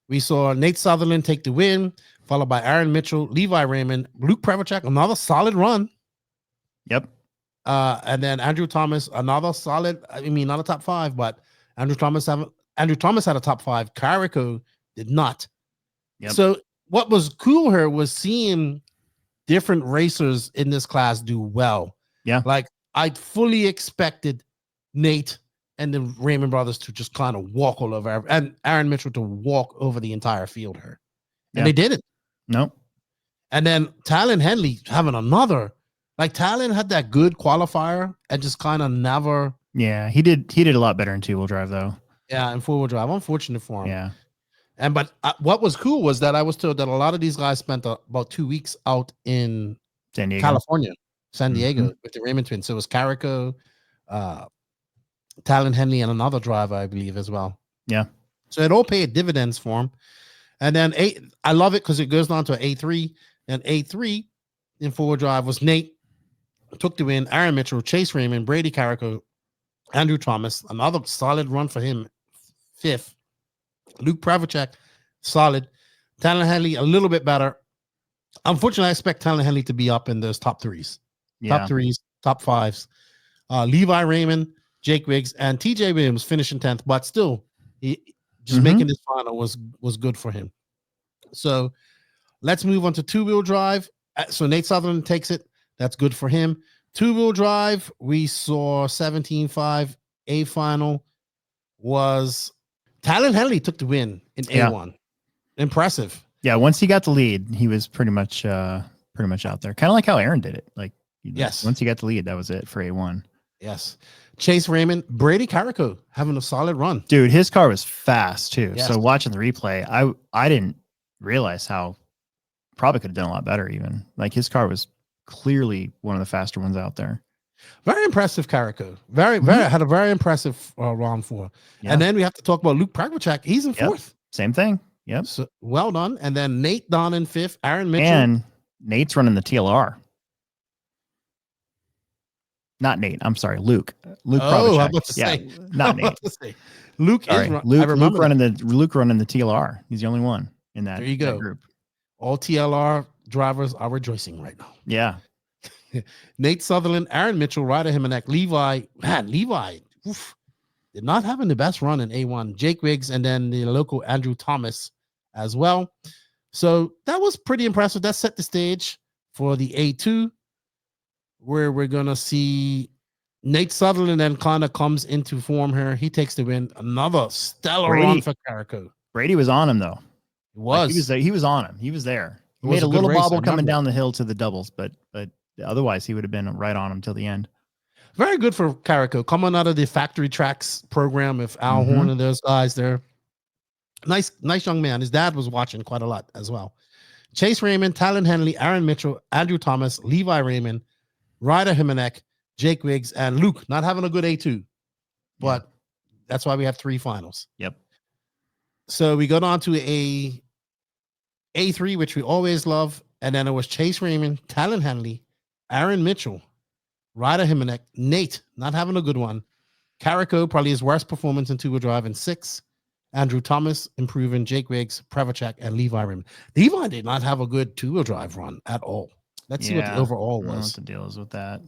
we saw Nate Sutherland take the win, followed by Aaron Mitchell, Levi Raymond, Luke Pravacek, another solid run. Yep. And then Andrew Thomas, another solid. I mean, not a top 5, but Andrew Thomas had a top 5. Carrico did not. Yep. So what was cool here was seeing different racers in this class do well. Yeah. Like I fully expected Nate and the Raymond brothers to just kind of walk all over, and Aaron Mitchell to walk over the entire field here. And they didn't. No. And then Talon Henley having another, like Talon had that good qualifier and just kind of never. Yeah, he did a lot better in 2-wheel drive though. Yeah, in 4-wheel drive. Unfortunate for him. Yeah. But what was cool was that I was told that a lot of these guys spent about 2 weeks out in San Diego, California, San Diego with the Raymond twins. So it was Carrico, Talon Henley, and another driver, I believe, as well. Yeah. So it all paid dividends for him. And then I love it because it goes down to an A3. And A3 in four-wheel drive was Nate, took the win. Aaron Mitchell, Chase Raymond, Brady Carrico, Andrew Thomas, another solid run for him, fifth. Luke Pravacek, solid. Talon Henley, a little bit better. Unfortunately, I expect Talon Henley to be up in those top threes. Yeah. Top threes, top fives. Levi Raymond, Jake Wiggs, and TJ Williams finishing 10th, but still, he just making this final was good for him. So let's move on to two-wheel drive. So Nate Sutherland takes it. That's good for him. Two-wheel drive, we saw 17.5. A final was Talon Henley took the win in A1. Impressive. Yeah, once he got the lead, he was pretty much out there. Kind of like how Aaron did it. Like, yes, once he got the lead, that was it for A1. Yes. Chase Raymond, Brady Carrico having a solid run. Dude, his car was fast too. Yes. So watching the replay, I didn't realize how probably could have done a lot better even. Like his car was clearly one of the faster ones out there. Very impressive Carrico. Very had a very impressive round four. Yeah. And then we have to talk about Luke Pravacek. He's in fourth. Same thing. Yep. So well done. And then Nate Don in fifth. Aaron Mitchell. And Nate's running the TLR. Not Nate. I'm sorry, Luke. Luke. Oh, I'm about to say. Not Nate. Luke sorry. is Luke running the TLR. He's the only one in that. There you go. That group. All TLR drivers are rejoicing right now. Yeah. Nate Sutherland, Aaron Mitchell, Ryder Himonek, Levi. Man, Levi did not having the best run in A1. Jake Wiggs, and then the local Andrew Thomas as well. So that was pretty impressive. That set the stage for the A2, where we're going to see Nate Sutherland then kind of comes into form here. He takes the win. Another stellar run for Carrico. Brady was on him, though. He was. Like he was on him. He was there. He made a little bobble coming down the hill to the doubles, but otherwise he would have been right on him till the end. Very good for Carrico. Coming out of the factory tracks program with Al Horn and those guys there. Nice young man. His dad was watching quite a lot as well. Chase Raymond, Talon Henley, Aaron Mitchell, Andrew Thomas, Levi Raymond, Ryder Himonek, Jake Wiggs, and Luke not having a good A2, but that's why we have three finals. Yep. So we go on to A3, which we always love, and then it was Chase Raymond, Talon Henley, Aaron Mitchell, Ryder Himonek, Nate not having a good one, Carrico probably his worst performance in two-wheel drive in 6, Andrew Thomas improving, Jake Wiggs, Pravacek, and Levi Raymond. Levi did not have a good two-wheel drive run at all. Let's see what the overall was. I don't know what the deal is with that.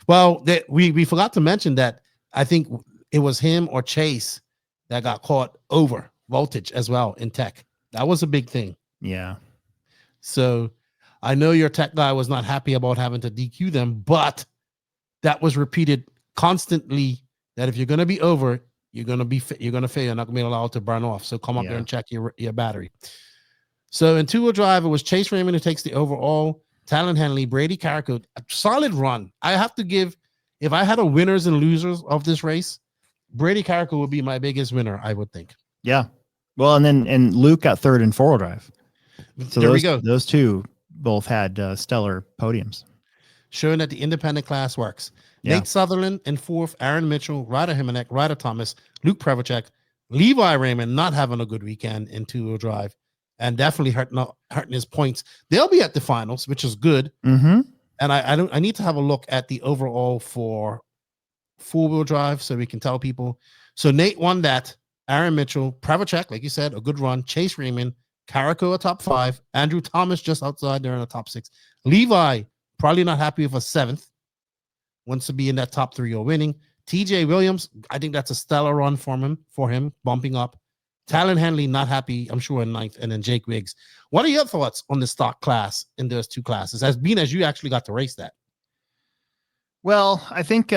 Well, we forgot to mention that I think it was him or Chase that got caught over voltage as well in tech. That was a big thing. Yeah. So I know your tech guy was not happy about having to DQ them, but that was repeated constantly that if you're going to be over, you're going to fail. You're not going to be allowed to burn off. So come up there and check your battery. So in two-wheel drive, it was Chase Raymond who takes the overall. Talon Henley, Brady Carrico, a solid run. I have to give, if I had a winners and losers of this race, Brady Carrico would be my biggest winner, I would think. Yeah. Well, and Luke got third in four-wheel drive. So there we go. Those two both had stellar podiums. Showing that the independent class works. Yeah. Nate Sutherland in fourth, Aaron Mitchell, Ryder Himonek, Ryder Thomas, Luke Pravacek, Levi Raymond not having a good weekend in two-wheel drive. And definitely hurting his points. They'll be at the finals, which is good. Mm-hmm. And I need to have a look at the overall for four-wheel drive so we can tell people. So Nate won that. Aaron Mitchell, Pravacek, like you said, a good run. Chase Raymond, Carrico a top 5. Andrew Thomas just outside there in the top 6. Levi probably not happy with a 7th. Wants to be in that top 3 or winning. TJ Williams, I think that's a stellar run for him bumping up. Talon Henley not happy, I'm sure, in 9th, and then Jake Wiggs. What are your thoughts on the stock class in those two classes, as you actually got to race that? Well, I think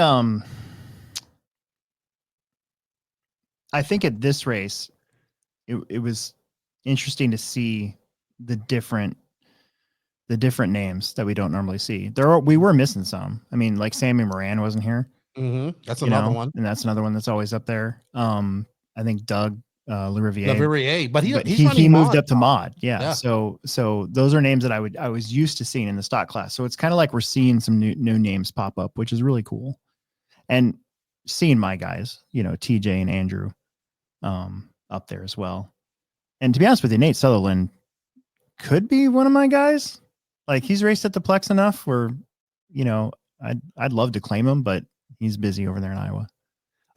at this race, it was interesting to see the different names that we don't normally see. We were missing some. I mean, like Sammy Moran wasn't here. Mm-hmm. That's another one, and that's another one that's always up there. I think Doug Lerivier, but he moved up to mod. Yeah. So those are names that I was used to seeing in the stock class. So it's kind of like we're seeing some new names pop up, which is really cool. And seeing my guys, TJ and Andrew, up there as well. And to be honest with you, Nate Sutherland could be one of my guys. Like he's raced at the Plex enough where, I'd love to claim him, but he's busy over there in Iowa.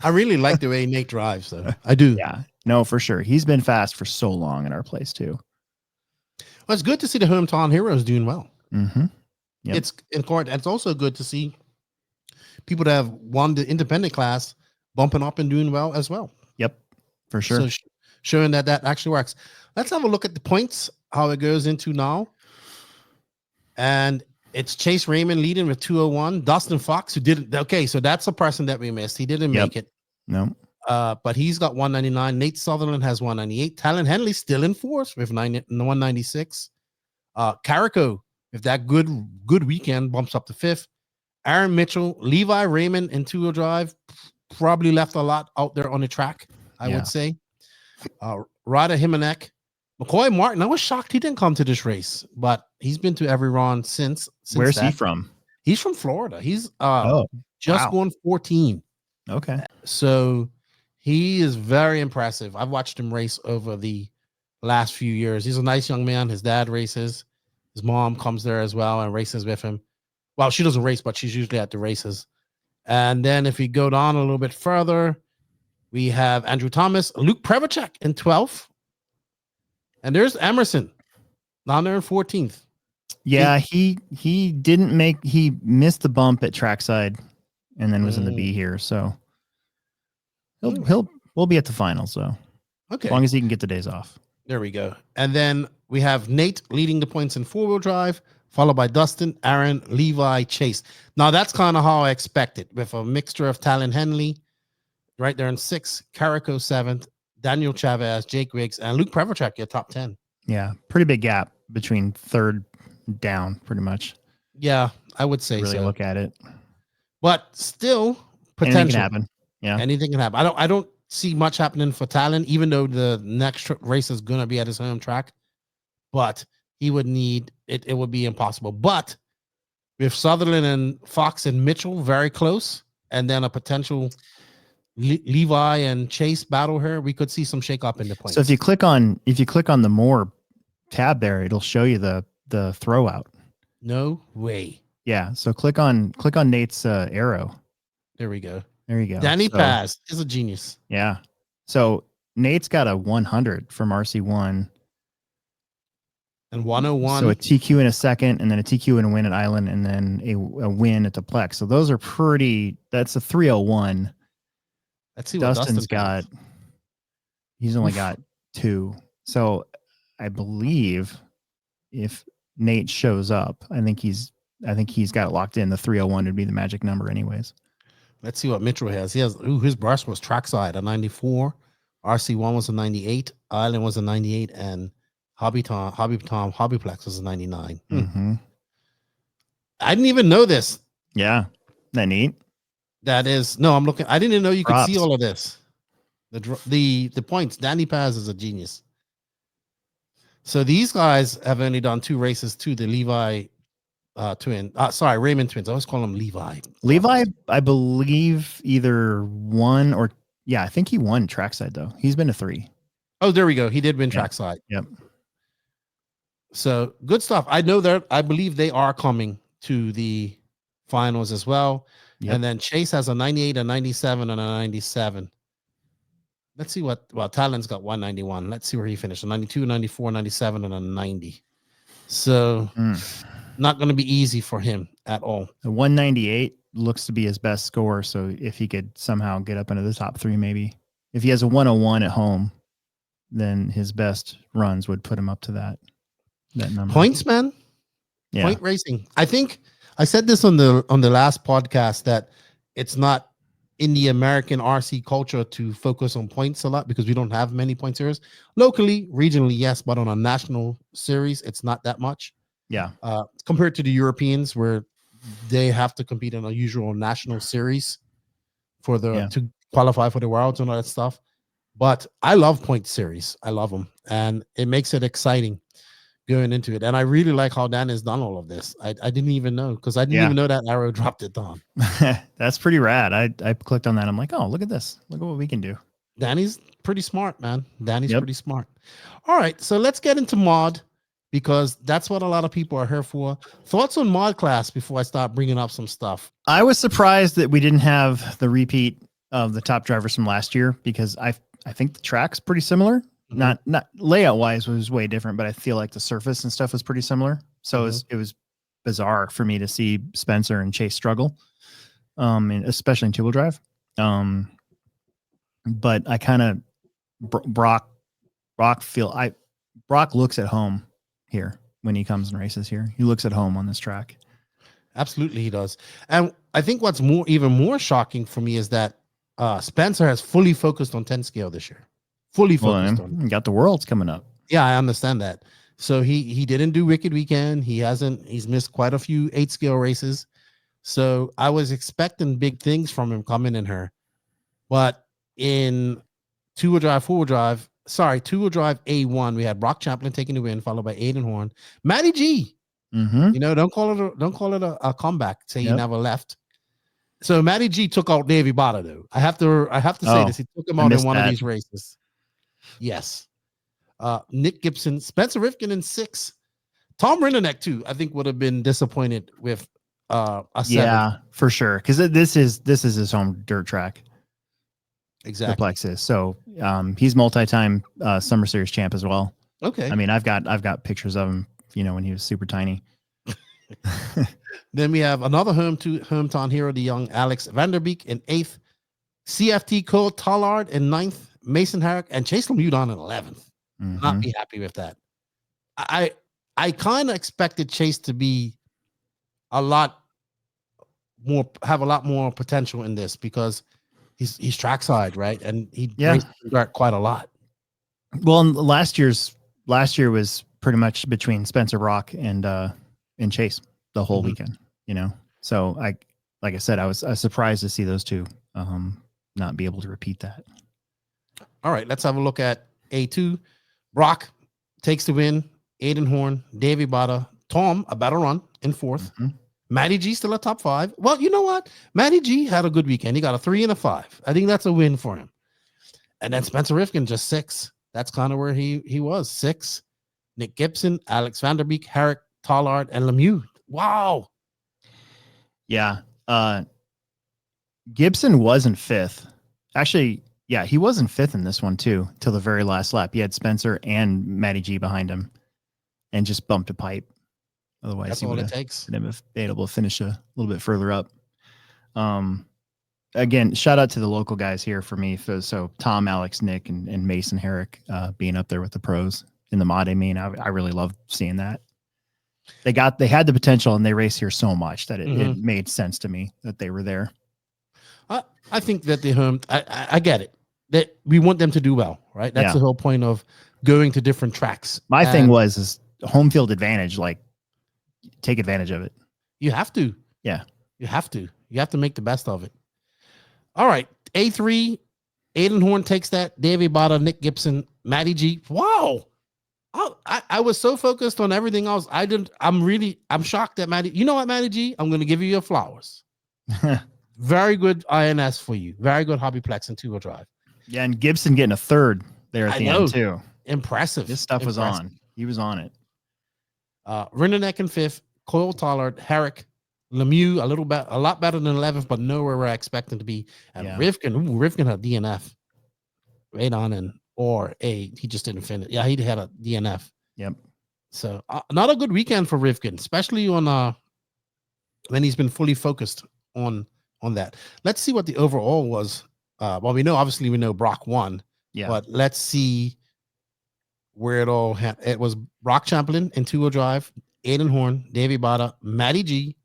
I really like the way Nate drives, though. I do. Yeah, no, for sure. He's been fast for so long in our place too. Well, it's good to see the hometown heroes doing well. Mm-hmm. Yep. It's important. It's also good to see people that have won the independent class bumping up and doing well as well. Yep, for sure. So showing that actually works. Let's have a look at the points, how it goes into now. And it's Chase Raymond leading with 201. Dustin Fox, who didn't. Okay, so that's a person that we missed. He didn't make it. No. But he's got 199. Nate Sutherland has 198. Talon Henley still in fourth with 196. Carico, if that good weekend, bumps up to fifth. Aaron Mitchell, Levi Raymond in two-wheel drive probably left a lot out there on the track, I would say. Rada Himanek, McCoy Martin. I was shocked he didn't come to this race, but he's been to every round since. Where's he from? He's from Florida. He's going 14. Okay. So he is very impressive. I've watched him race over the last few years. He's a nice young man. His dad races. His mom comes there as well and races with him. Well, she doesn't race, but she's usually at the races. And then if we go down a little bit further, we have Andrew Thomas, Luke Prevacek in 12th. And there's Emerson down there in 14th. Yeah, he missed the bump at trackside and then was in the B here. So we'll be at the finals though. Okay. As long as he can get the days off. There we go. And then we have Nate leading the points in four-wheel drive, followed by Dustin, Aaron, Levi, Chase. Now that's kind of how I expected, with a mixture of Talon Henley right there in 6th, Carico 7th, Daniel Chavez, Jake Riggs, and Luke Prevacek, your top 10. Yeah, pretty big gap between third down, pretty much. Yeah, I would say really so. Look at it. But still, potential. Anything can happen. Yeah. Anything can happen. I don't see much happening for Talon, even though the next race is going to be at his home track. But he would need it. It would be impossible. But with Sutherland and Fox and Mitchell very close, and then a potential Levi and Chase battle here, we could see some shake up in the points. So if you click on the more tab there, it'll show you the throw out. No way. Yeah. So click on Nate's arrow. There we go. There you go. Danny Paz is a genius. Yeah. So Nate's got a 100 from RC1. And 101. So a TQ in a second, and then a TQ and a win at Island, and then a win at the Plex. So those are that's a 301. Let's see what Dustin's got. He's only got 2. So I believe if Nate shows up, I think he's got it locked in. The 301 would be the magic number anyways. Let's see what Mitchell has. He has his brush was trackside a 94. RC1 was a 98. Island was a 98, and HobbyTown HobbyPlex was a 99. Mm-hmm. I didn't even know this. Yeah. Isn't that neat? That is I'm looking. I didn't even know you could see all of this. The points. Danny Paz is a genius. So these guys have only done 2 races to the Levi Raymond twins. I always call them Levi. Levi, I believe either won or I think he won trackside though. He's been to 3. Oh, there we go. He did win trackside. Yep. So good stuff. I know that. I believe they are coming to the finals as well. Yep. And then Chase has a 98, a 97, and a 97. Let's see Talon's got 191. Let's see where he finished. A 92, 94, 97, and a 90. So not going to be easy for him at all. The 198 looks to be his best score. So if he could somehow get up into the top 3, maybe. If he has a 101 at home, then his best runs would put him up to that number. Points, man. Yeah. Point racing. I think I said this on the last podcast that it's not in the American RC culture to focus on points a lot because we don't have many point series. Locally, regionally, yes, but on a national series, it's not that much. Yeah. Compared to the Europeans, where they have to compete in a usual national series to qualify for the Worlds and all that stuff. But I love point series. I love them, and it makes it exciting going into it. And I really like how Dan has done all of this. I didn't even know, because I didn't even know that arrow dropped it down. That's pretty rad. I clicked on that. I'm like, oh, look at this. Look at what we can do. Danny's pretty smart, man. Danny's Yep. pretty smart. All right, so let's get into mod because that's what a lot of people are here for. Thoughts on mod class before I start bringing up some stuff? I was surprised that we didn't have the repeat of the top drivers from last year because I think the track's pretty similar. Mhm. Not layout wise was way different, but I feel like the surface and stuff was pretty similar. So it was bizarre for me to see Spencer and Chase struggle, and especially in two-wheel drive. But I kind of Brock looks at home here when he comes and races here. He looks at home on this track. Absolutely, he does. And I think what's even more shocking for me is that Spencer has fully focused on 10 scale this year. Fully focused on it. Got the Worlds coming up. Yeah, I understand that. So he didn't do Wicked Weekend. He's missed quite a few 8 scale races. So I was expecting big things from him coming in her. But in two-wheel drive A1, we had Brock Champlin taking the win, followed by Aiden Horn. Matty G. Mm-hmm. You know, don't call it a comeback. Say he never left. So Matty G took out Davie B, though. I have to say this. He took him out in one of these races. Yes. Nick Gibson, Spencer Rifkin in 6. Tom Rinneneck too. I think would have been disappointed with a 7. Yeah, for sure. Because this is his home dirt track. Exactly. The Plex is. So he's multi-time Summer Series champ as well. Okay. I mean, I've got pictures of him, when he was super tiny. Then we have another hometown hero, the young Alex Vanderbeek in 8th. CFT Cole Tollard in 9th. Mason Herrick and Chase Lemieux in 11th. Not be happy with that. I kind of expected Chase to be have a lot more potential in this because he's trackside, right? And he raced quite a lot. Well, last year was pretty much between Spencer, Brock, and Chase the whole weekend. So like I said, I was surprised to see those two not be able to repeat that. All right, let's have a look at A2. Brock takes the win. Aiden Horn, Davie B, Tom, a better run in 4th. Matty G still a top 5. Well, you know what? Matty G had a good weekend. He got a 3 and a 5. I think that's a win for him. And then Spencer Rifkin just 6. That's kind of where he was. 6. Nick Gibson, Alex Vanderbeek, Herrick, Tollard, and Lemieux. Wow. Yeah. Gibson was in 5th. Actually, yeah, he was in 5th in this one too, till the very last lap. He had Spencer and Matty G behind him and just bumped a pipe. Otherwise, that's all it takes. Been able to finish a little bit further up. Again, shout out to the local guys here for me. So Tom, Alex, Nick, and Mason Herrick being up there with the pros in the mod. I mean, I really love seeing that. They had the potential and they raced here so much that it made sense to me that they were there. I think that I get it. That we want them to do well, right? That's the whole point of going to different tracks. My thing is home field advantage, like take advantage of it. You have to. Yeah. You have to make the best of it. All right. A3, Aiden Horn takes that. Davie B, Nick Gibson, Matty G. Wow. I was so focused on everything else. I'm shocked at Matty. You know what, Matty G? I'm going to give you your flowers. Very good INS for you. Very good HobbyPlex and two-wheel drive. Yeah, and Gibson getting a 3rd there at the end too. Impressive. This stuff was on. He was on it. Rinneneck in 5th. Cole Tollard, Herrick, Lemieux, a lot better than 11th, but nowhere we're expecting to be. And Rifkin had DNF. Right on he just didn't finish. Yeah, he had a DNF. Yep. So not a good weekend for Rifkin, especially on when he's been fully focused on that. Let's see what the overall was. Well, we know Brock won. Yeah. But let's see where it all it was. Brock Champlin in two-wheel drive, Aiden Horn, Davie B, Matty G,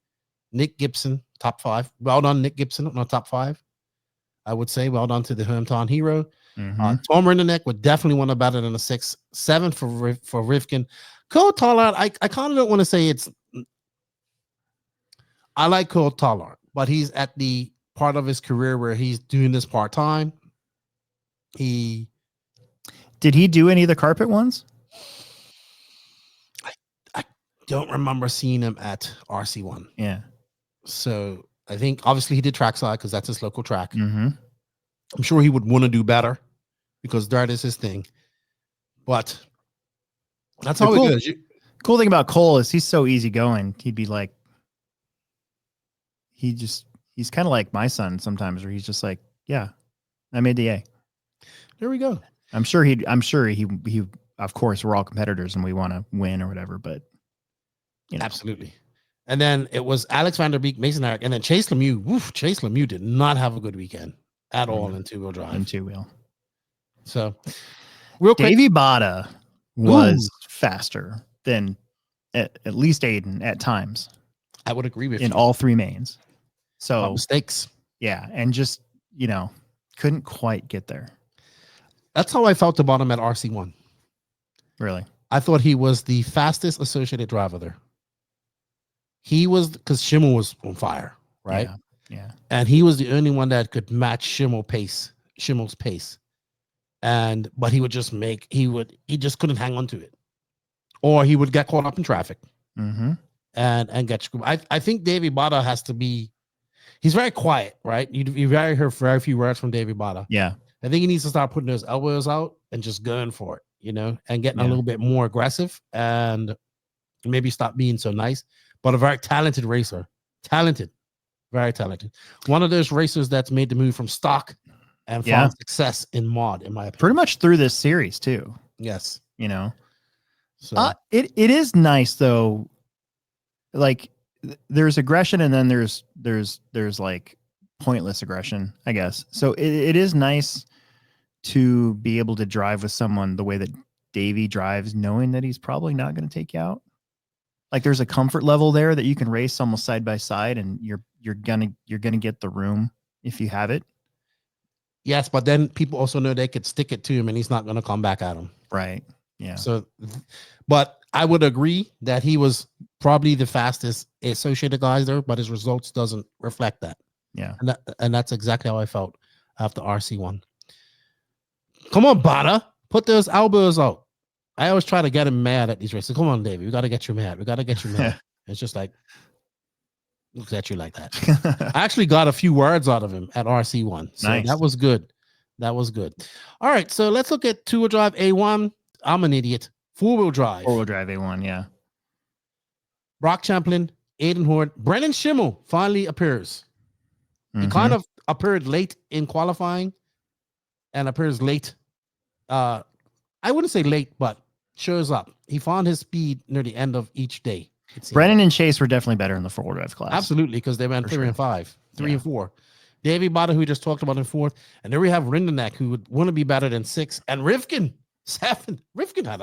Nick Gibson, top 5. Well done, Nick Gibson, on top 5. I would say well done to the hometown hero. Tom Rinneneck would definitely want to better than a 6. 7 for Rifkin. Cole Tollard, I kind of don't want to say I like Cole Tollard, but he's at the part of his career where he's doing this part-time. Did he do any of the carpet ones? I don't remember seeing him at RC1. Yeah. So I think obviously he did trackside because that's his local track. I'm sure he would want to do better. because dirt is his thing. But that's The how cool- it goes. Cool thing about Cole is he's so easygoing. He'd be like, he's kind of like my son sometimes, where he's just like, yeah, I made the A. There we go. I'm sure he, of course, we're all competitors and we want to win or whatever, but Absolutely. And then it was Alex Vanderbeek, Mason Herrick, and then Chase Lemieux. Woof, Chase Lemieux did not have a good weekend at all in two-wheel drive. In two-wheel. So, real quick. Davie Bada was faster than at least Aiden at times. I would agree with you. In all three mains. So mistakes. Yeah. And just, couldn't quite get there. That's how I felt about him at RC1. Really? I thought he was the fastest associated driver there. He was, because Schiml was on fire, right? Yeah. And he was the only one that could match Schiml's pace. But he would just he just couldn't hang on to it. Or he would get caught up in traffic and get screwed. I think Davie Bada has to be, he's very quiet, right? You heard very few words from Davie Bada. Yeah. I think he needs to start putting those elbows out and just going for it, and getting a little bit more aggressive and maybe stop being so nice. But a very talented racer. Very talented. One of those racers that's made the move from stock and found success in mod, in my opinion. Pretty much through this series too. Yes. So it is nice though. Like there's aggression and then there's like pointless aggression, I guess. So it is nice to be able to drive with someone the way that Davie drives, knowing that he's probably not going to take you out. Like there's a comfort level there that you can race almost side by side, and you're gonna get the room if you have it. Yes, but then people also know they could stick it to him and he's not going to come back at him. Right. Yeah. So, but I would agree that he was probably the fastest associated guys there, but his results doesn't reflect that. Yeah. And that's exactly how I felt after RC1. Come on, Bada, put those elbows out. I always try to get him mad at these races. Come on, Davey, we got to get you mad. It's just like, looks at you like that. I actually got a few words out of him at RC1. So nice. That was good. All right. So let's look at two-wheel drive A1. I'm an idiot. Four-wheel drive. Four-wheel drive A1, yeah. Brock Champlin, Aiden Horn, Brennan Schiml finally appears. He kind of appeared late in qualifying and appears late. I wouldn't say late, but shows up. He found his speed near the end of each day. Brennan and Chase were definitely better in the four-wheel drive class. Absolutely, because they went 3 and 5, 3 and 4. Davie Bada, who we just talked about, in 4th. And then we have Rindenek, who would want to be better than 6. And Rivkin, 7. Rivkin had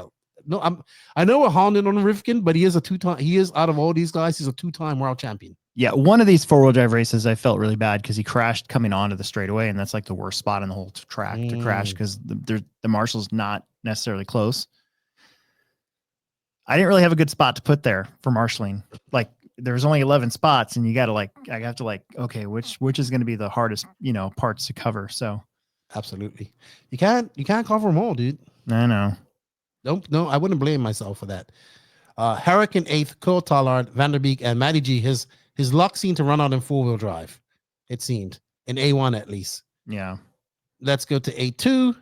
I know we're hounding on Rivkin, but he is out of all these guys, he's a 2-time world champion. Yeah, one of these four-wheel drive races, I felt really bad because he crashed coming onto the straightaway, and that's like the worst spot in the whole track to crash because the marshal's not necessarily close. I didn't really have a good spot to put there for marshaling. Like there's only 11 spots, and I have to okay, which is going to be the hardest, parts to cover. So, absolutely, you can't cover them all, dude. I know. No, I wouldn't blame myself for that. Herrick in 8th, Cole Tollard, Vanderbeek, and Matty G. His luck seemed to run out in four-wheel drive. It seemed in A1 at least. Yeah. Let's go to A2.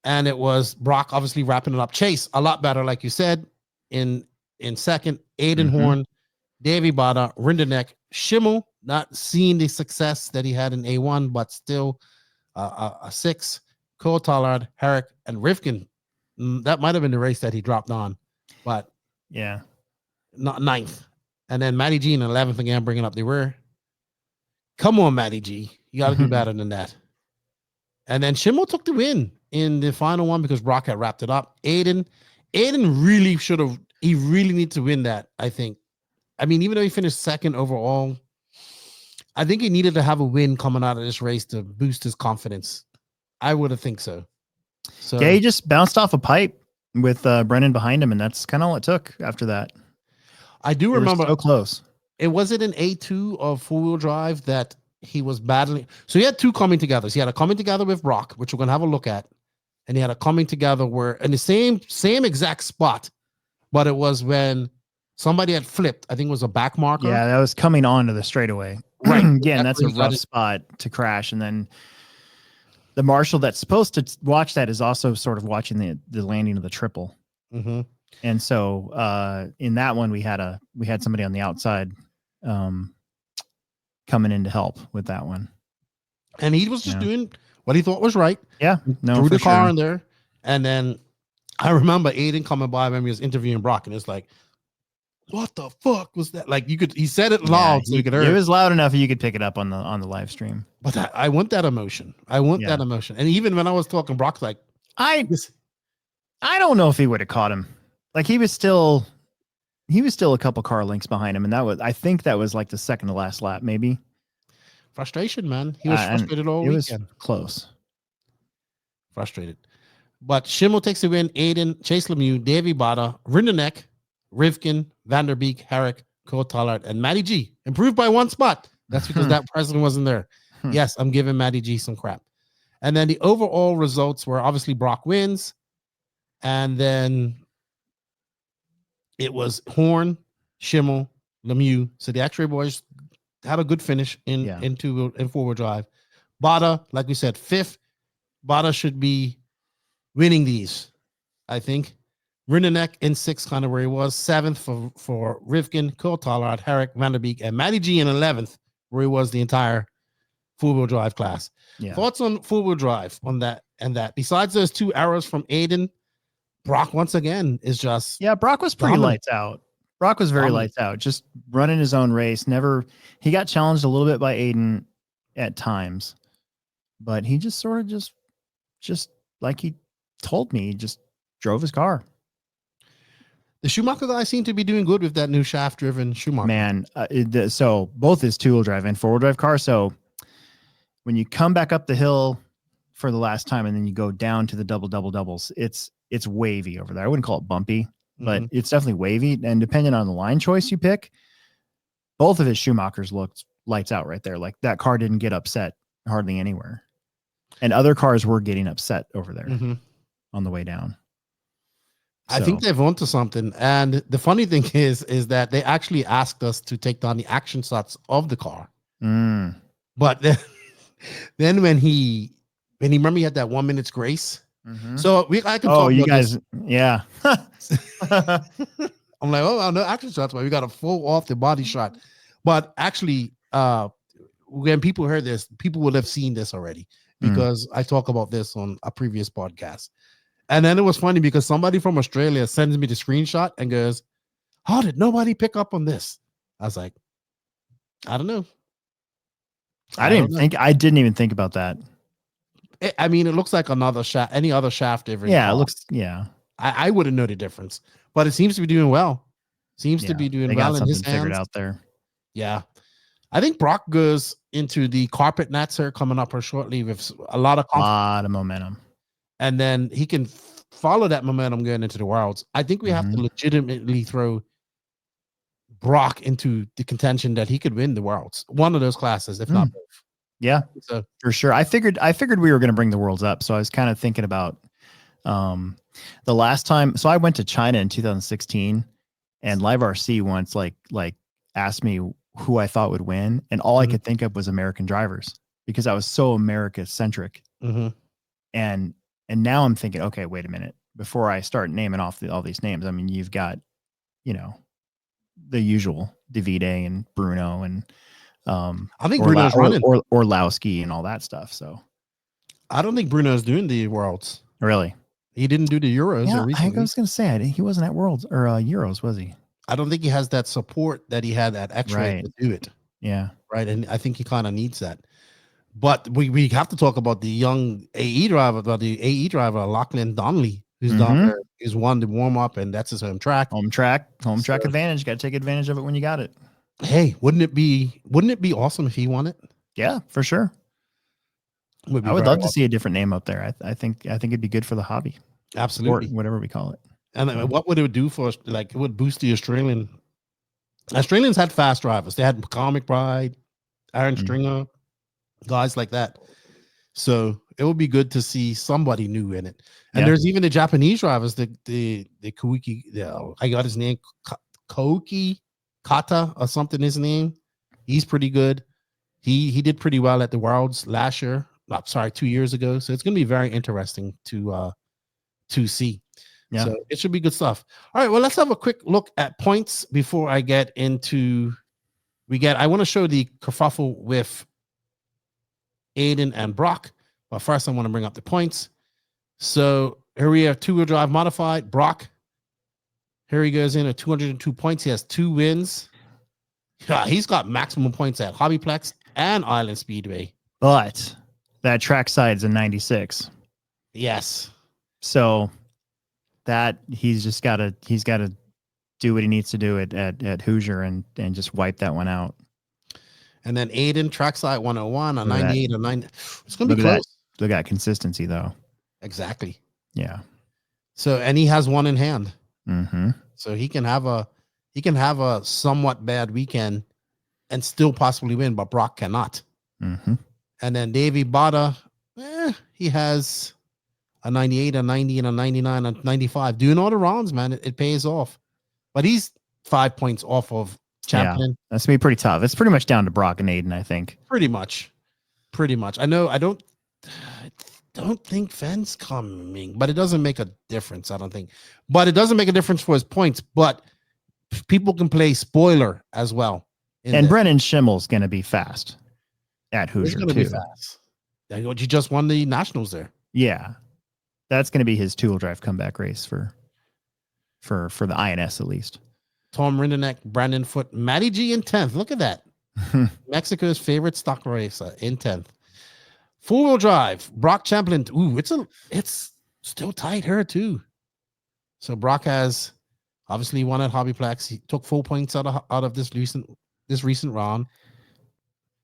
And it was Brock obviously wrapping it up. Chase, a lot better, like you said, in 2nd. Aiden Horn, Davie Bada, Rindenek, Schiml, not seeing the success that he had in A1, but still a 6. Cole Tollard, Herrick, and Rivkin. That might have been the race that he dropped on, but yeah, not 9th. And then Matty G in 11th again, bringing up the rear. Come on, Matty G. You got to do better than that. And then Schiml took the win in the final one because Brock had wrapped it up. Aiden really he really needs to win that, I think. I mean, even though he finished 2nd overall, I think he needed to have a win coming out of this race to boost his confidence. I would have think so. So yeah, he just bounced off a pipe with Brennan behind him, and that's kind of all it took after that. I do remember so close. It was an A2 of four-wheel drive that he was battling. So he had 2 coming together. He had a coming together with Brock, which we're going to have a look at. And he had a coming together where in the same exact spot, but it was when somebody had flipped. I think it was a back marker. Yeah, that was coming onto the straightaway. Right. Again, that's a rough spot to crash. And then the marshal that's supposed to watch that is also sort of watching the landing of the triple. Mm-hmm. And so in that one, we had somebody on the outside coming in to help with that one. And he was just doing what he thought was right. Yeah. No, threw the car sure. in there. And then I remember Aiden coming by when he was interviewing Brock, and it's like, what the fuck was that? Like he said it loud so you could hear it. It was loud enough you could pick it up on the live stream. But I want that emotion. That emotion. And even when I was talking, Brock's like, I don't know if he would have caught him. Like he was still a couple car lengths behind him. And I think that was like the second to last lap, maybe. Frustration, man. He was frustrated all weekend. It was close. Frustrated. But Schiml takes the win. Aiden, Chase Lemieux, Davie B, Rinderneck, Rivkin, Vanderbeek, Herrick, Cole Tollard, and Matty G. Improved by 1 spot. That's because that president wasn't there. Yes, I'm giving Matty G some crap. And then the overall results were obviously Brock wins. And then it was Horn, Schiml, Lemieux. So the X-Ray boys had a good finish in four-wheel drive. Bada, like we said, 5th. Bada should be winning these, I think. Rinderneck in 6th, kind of where he was. 7th for Rivkin, Cole Tollard, Herrick, Vanderbeek, and Matty G in 11th, where he was the entire four-wheel drive class. Yeah. Thoughts on four-wheel drive on that and that? Besides those 2 errors from Aiden, Brock once again is just Brock was pretty dominant. lights out. Brock was very lights out, just running his own race. He got challenged a little bit by Aiden at times, but he just sort of just like he told me, he just drove his car. The Schumacher guy seemed to be doing good with that new shaft-driven Schumacher. Man, so both his 2-wheel drive and 4-wheel drive car. So when you come back up the hill for the last time and then you go down to the doubles, it's wavy over there. I wouldn't call it bumpy, but it's definitely wavy. And depending on the line choice you pick, both of his Schumachers looked lights out right there. Like that car didn't get upset hardly anywhere. And other cars were getting upset over there on the way down. I think they've onto something. And the funny thing is that they actually asked us to take down the action shots of the car. But then when he remember he had that 1 minute's grace. So I can talk you about guys, this. yeah. I'm like, oh, no action shots, but we got a full off the body shot. But actually, when people heard this, people would have seen this already because I talk about this on a previous podcast. And then it was funny because somebody from Australia sends me the screenshot and goes, how did nobody pick up on this? I was like, I don't know. I didn't even think about that. I mean, it looks like another shaft, any other shaft ever. Yeah, it looks, yeah. I wouldn't know the difference, but it seems to be doing well. Seems to be doing well in his hands. Figured out there. Yeah. I think Brock goes into the carpet nats here coming up here shortly with a lot of momentum. And then he can follow that momentum going into the Worlds. I think we have to legitimately throw Brock into the contention that he could win the Worlds. One of those classes, if not both. Yeah, so for sure. I figured we were going to bring the Worlds up. So I was kind of thinking about the last time. So I went to China in 2016 and Live RC once like asked me who I thought would win. And all I could think of was American drivers because I was so America centric. And now I'm thinking, okay, wait a minute. Before I start naming off all these names, I mean, you've got, the usual Davide and Bruno and I think Bruno's running Orlowski and all that stuff. So I don't think Bruno's doing the Worlds. Really? He didn't do the Euros. Yeah, I was going to say he wasn't at Worlds or Euros, was he? I don't think he has that support that he had at X-Ray to do it. Yeah. Right. And I think he kind of needs that. But we have to talk about the young AE driver, Lachlan Donnelly, who's down there. He's won the warm up, and that's his home track. Home track advantage. Got to take advantage of it when you got it. Hey, wouldn't it be awesome if he won it? Yeah, for sure. I would love to see a different name up there. I think it'd be good for the hobby. Absolutely, or whatever we call it. And what would it do for us? Like, it would boost the Australians had fast drivers. They had McCormick Bride, Aaron Stringer, guys like that. So it would be good to see somebody new in it. And there's even the Japanese drivers, the Koiki, I got his name, Koki Kata or something, his name. He's pretty good. He did pretty well at the Worlds last year. sorry, 2 years ago. So it's going to be very interesting to see. Yeah. So it should be good stuff. All right, well, let's have a quick look at points before I get into I want to show the kerfuffle with Aiden and Brock, but first I want to bring up the points. So here we have two-wheel drive modified. Brock, here he goes in at 202 points. He has 2 wins. Yeah, he's got maximum points at HobbyPlex and Island Speedway. But that track side's a 96. Yes. So that he's got to do what he needs to do at Hoosier and just wipe that one out. And then Aiden, trackside 101, a 98, a 90. It's going to be close. close. Look at consistency, though. Exactly. Yeah. So, and he has one in hand. Mm-hmm. So he can have a somewhat bad weekend and still possibly win, but Brock cannot. Mm-hmm. And then Davie B, he has a 98, a 90, and a 99, a 95. Doing all the rounds, man, it pays off. But he's 5 points off of Champlin. Yeah, that's gonna be pretty tough. It's pretty much down to Brock and Aiden, I think. Pretty much. I know. I don't think Fenn's coming, but it doesn't make a difference. I don't think. But it doesn't make a difference for his points. But people can play spoiler as well. And Brennan Schiml's gonna be fast at Hoosier too. Be fast. You just won the nationals there. Yeah, that's gonna be his 2-wheel drive comeback race for the INS at least. Tom Rinderneck, Brandon Foote, Matty G in 10th. Look at that. Mexico's favorite stock racer in 10th. 4-wheel drive, Brock Champlin. Ooh, it's still tight here too. So Brock has obviously won at HobbyPlex. He took 4 points out of this recent round.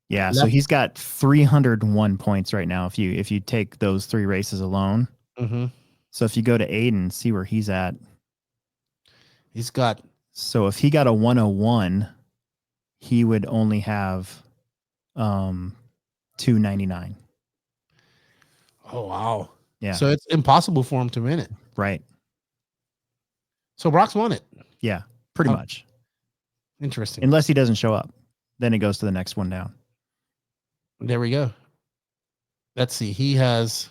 Yeah, so he's got 301 points right now if you take those 3 races alone. Mm-hmm. So if you go to Aiden, see where he's at. So if he got a 101, he would only have 299. Oh wow. Yeah. So it's impossible for him to win it. Right. So Brock's won it. Yeah, pretty much. Interesting. Unless he doesn't show up. Then it goes to the next one down. There we go. Let's see. He's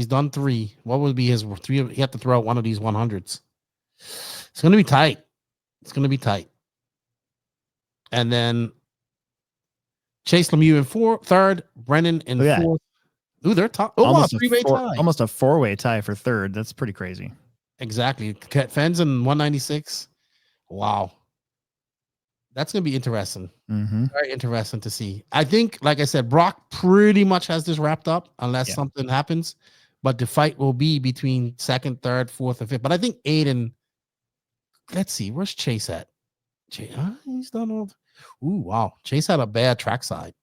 done 3. What would be his 3? He had to throw out one of these 100s. It's going to be tight. And then Chase Lemieux in 3rd, Brennan in 4th. Ooh, they're top. Oh, wow, 3-way tie. Almost a 4-way tie for 3rd. That's pretty crazy. Exactly. Fens in 196. Wow. That's going to be interesting. Mm-hmm. Very interesting to see. I think, like I said, Brock pretty much has this wrapped up unless something happens. But the fight will be between 2nd, 3rd, 4th, and 5th. But I think Aiden, let's see, where's Chase at? He's done all. Ooh, wow. Chase had a bad trackside.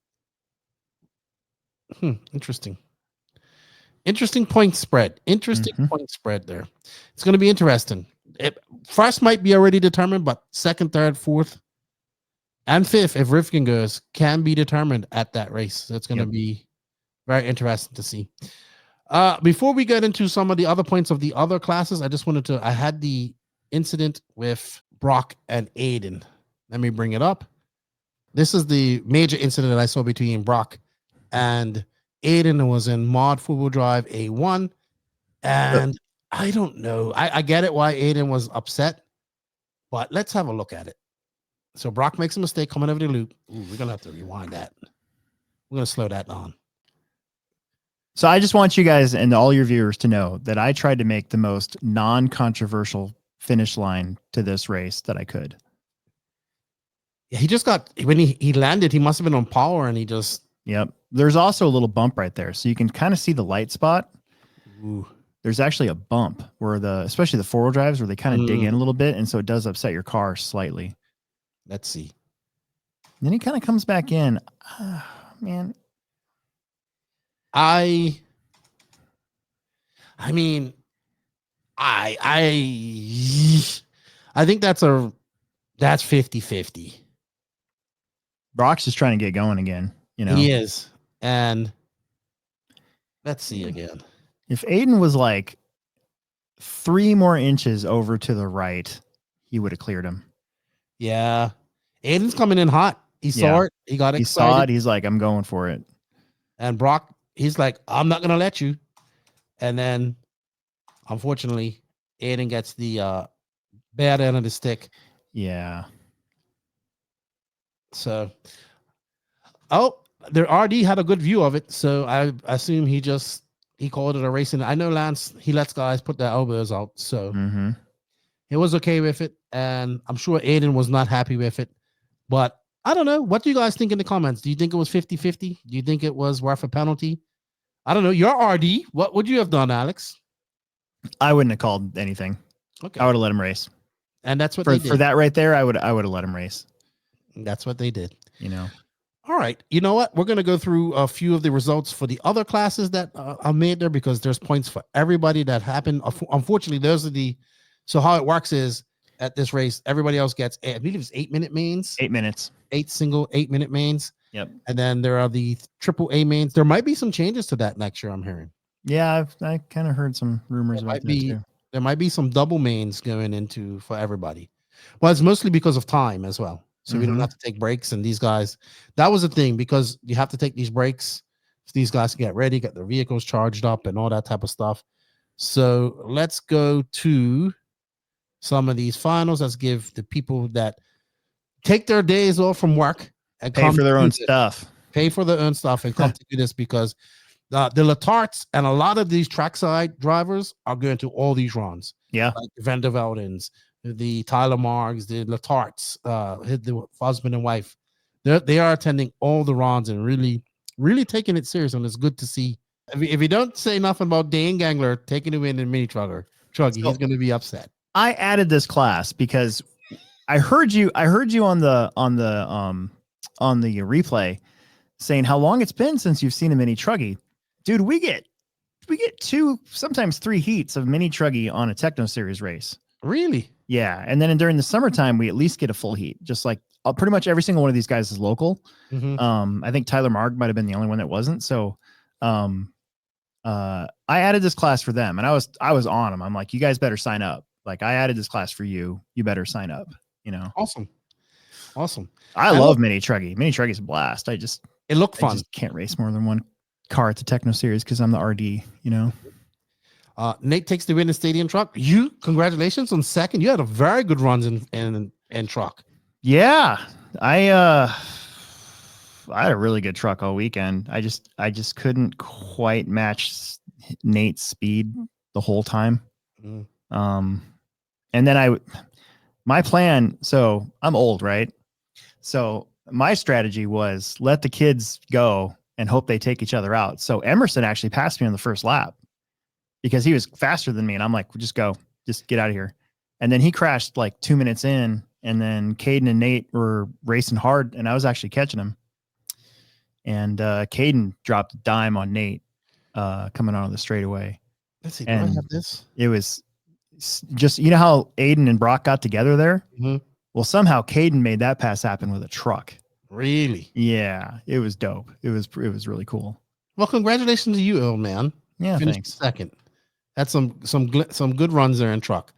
Interesting. Interesting point spread. Point spread there. It's going to be interesting. First might be already determined, but 2nd, 3rd, 4th, and 5th, if Rifkin goes, can be determined at that race. So it's going to be very interesting to see. Before we get into some of the other points of the other classes, I had the incident with Brock and Aiden. Let me bring it up. This is the major incident that I saw between Brock and Aiden. It was in mod 4-wheel drive A1. And I don't know. I get it why Aiden was upset, but let's have a look at it. So Brock makes a mistake coming over the loop. Ooh, we're going to have to rewind that. We're going to slow that down. So I just want you guys and all your viewers to know that I tried to make the most non-controversial finish line to this race that I could. Yeah, he just got, when he landed, he must have been on power and he just. Yep. There's also a little bump right there. So you can kind of see the light spot. Ooh. There's actually a bump where especially the 4-wheel drives where they kind of dig in a little bit. And so it does upset your car slightly. Let's see. And then he kind of comes back in. Man. I mean, I think that's 50-50. Brock's just trying to get going again, you know. He is. And let's see again. If Aiden was like 3 more inches over to the right, he would have cleared him. Yeah. Aiden's coming in hot. He saw it. He got excited. He saw it. He's like, I'm going for it. And Brock, he's like, I'm not gonna let you. And then, unfortunately, Aiden gets the bad end of the stick. Yeah. So, their RD had a good view of it, so I assume he called it a racing. I know Lance, he lets guys put their elbows out, so he was okay with it, and I'm sure Aiden was not happy with it. But I don't know. What do you guys think in the comments? Do you think it was 50-50? Do you think it was worth a penalty? I don't know. Your RD, what would you have done, Alex? I wouldn't have called anything. Okay. I would have let him race. And that's what they did. For that right there, I would have let him race. That's what they did. You know. All right. You know what? We're going to go through a few of the results for the other classes that are made there, because there's points for everybody that happened. Unfortunately, those are so how it works is at this race, everybody else gets, I believe it's 8-minute mains. 8 minutes. 8 single 8-minute mains. Yep. And then there are the AAA mains. There might be some changes to that next year, I'm hearing. Yeah, I kind of heard some rumors about that too. There might be some double mains going into for everybody. Well, it's mostly because of time as well. So we don't have to take breaks. And these guys, that was the thing, because you have to take these breaks. These guys get ready, get their vehicles charged up and all that type of stuff. So let's go to some of these finals. Let's give the people that take their days off from work and pay for their own stuff. Pay for their own stuff and come to do this, because the Latarts and a lot of these trackside drivers are going to all these runs. Yeah. Like Van der Veldens, the Tyler Marks, the Latarts, the husband and wife. They are attending all the runs and really, really taking it serious. And it's good to see. If you don't say nothing about Dane Gangler taking a win in mini truggy, he's going to be upset. I added this class because I heard you on the replay saying how long it's been since you've seen a mini truggy. Dude, we get 2, sometimes 3 heats of mini truggy on a Techno Series race. Really? Yeah. And then during the summertime, we at least get a full heat. Just like pretty much every single one of these guys is local. I think Tyler Marg might have been the only one that wasn't. So I added this class for them, and I was on them. I'm like, you guys better sign up. Like, I added this class for you. You better sign up. You know. Awesome. I love mini truggy. Mini truggy is a blast. It looked fun. I just can't race more than one car at the Techno Series because I'm the RD, you know. Nate takes the win in stadium truck. Congratulations on second. You had a very good runs in truck. Yeah. I had a really good truck all weekend. I just couldn't quite match Nate's speed the whole time. And then my plan, so I'm old, right? So my strategy was let the kids go and hope they take each other out. So Emerson actually passed me on the first lap because he was faster than me. And I'm like, just go, just get out of here. And then he crashed like 2 minutes in, and then Caden and Nate were racing hard, and I was actually catching him. And Caden dropped a dime on Nate coming out of the straightaway. Let's see, do I have this? It was just, you know how Aiden and Brock got together there? Well, somehow Caden made that pass happen with a truck. Really? Yeah, it was dope. It was really cool. Well, congratulations to you, old man. Yeah, thanks. Second. Had some good runs there in truck.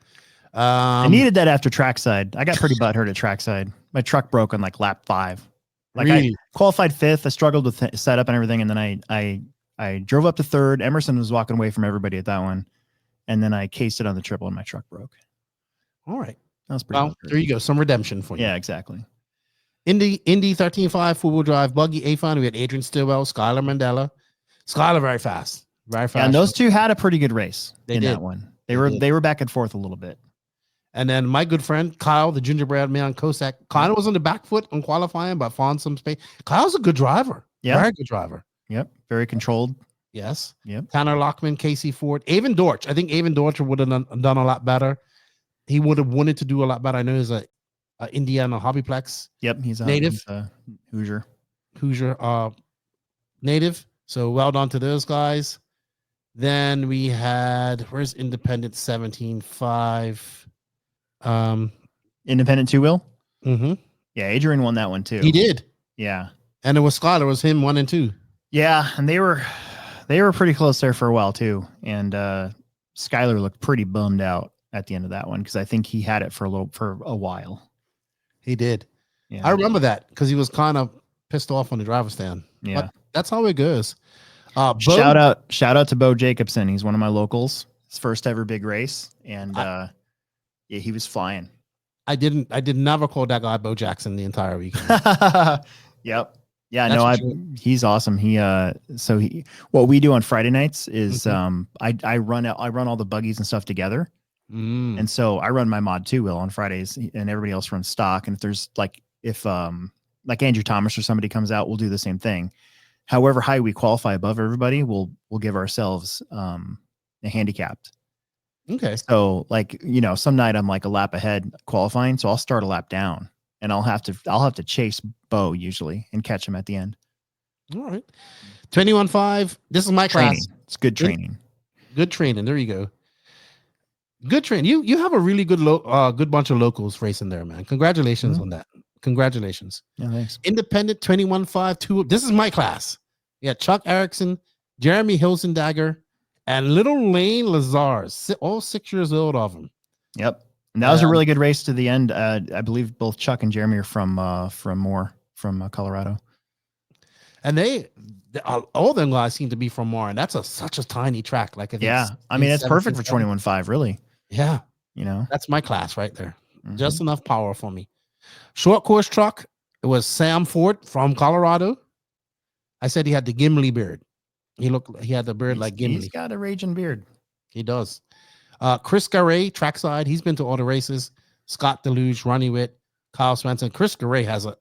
I needed that after trackside. I got pretty butthurt at trackside. My truck broke on like lap 5. Like, really? I qualified 5th. I struggled with setup and everything, and then I drove up to 3rd. Emerson was walking away from everybody at that one, and then I cased it on the triple, and my truck broke. All right. That was pretty. Well, there you go. Some redemption for you. Yeah, exactly. Indy 13.5 four-wheel drive Buggy A-Fun. We had Adrian Stillwell, Skylar Mandela. Skylar very fast. Very fast. Yeah, and those two had a pretty good race in did. That one. They were back and forth a little bit. And then my good friend Kyle, the gingerbread man, Kosak, kind of was on the back foot on qualifying, but found some space. Kyle's a good driver. Yeah. Very good driver. Yep. Very controlled. Yes. Yep. Tanner Lockman, Casey Ford, Avon Dortch. I think Avon Dortch would have done a lot better. He would have wanted to do a lot better. I know he's a Indiana HobbyPlex. Yep. He's a native. He's a Hoosier native. So well done to those guys. Then we had, where's Independent 17.5? Independent 2-wheel. Mm-hmm. Yeah, Adrian won that one too. He did. Yeah. And it was Skylar, it was him 1 and 2. Yeah, and they were pretty close there for a while too. And Skylar looked pretty bummed out at the end of that one because I think he had it for a while. He did. Yeah. I remember that because he was kind of pissed off on the driver's stand. Yeah. But that's how it goes. Shout out to Bo Jacobson. He's one of my locals. His first ever big race, and yeah, he was flying. I did never call that guy Bo Jackson the entire weekend. Yep. Yeah, he's awesome. What we do on Friday nights is I run all the buggies and stuff together. And so I run my mod 2 wheel on Fridays, and everybody else runs stock. And if there's like Andrew Thomas or somebody comes out, we'll do the same thing. However high we qualify above everybody, we'll give ourselves a handicapped. Okay. So some night I'm like a lap ahead qualifying, so I'll start a lap down, and I'll have to chase Bo usually and catch him at the end. All right. 21.5. This is my class. It's good training. Good training. There you go. Good training. You have a really good good bunch of locals racing there, man. Congratulations on that. Congratulations. Yeah, thanks. Independent 21.5. This is my class. Yeah, Chuck Erickson, Jeremy Hilsendagger, and little Lane Lazars, all 6 years old of them. Yep. And that was a really good race to the end. I believe both Chuck and Jeremy are from Colorado. And all them guys seem to be from Moore, and that's such a tiny track. It's perfect for 21.5, really. Yeah. That's my class right there. Just enough power for me. Short course truck. It was Sam Ford from Colorado. I said he had the Gimli beard. He had the beard like Gimli. He's got a raging beard. He does. Chris Garay, trackside. He's been to all the races. Scott Deluge, Ronnie Witt, Kyle Swenson. Chris Garay has an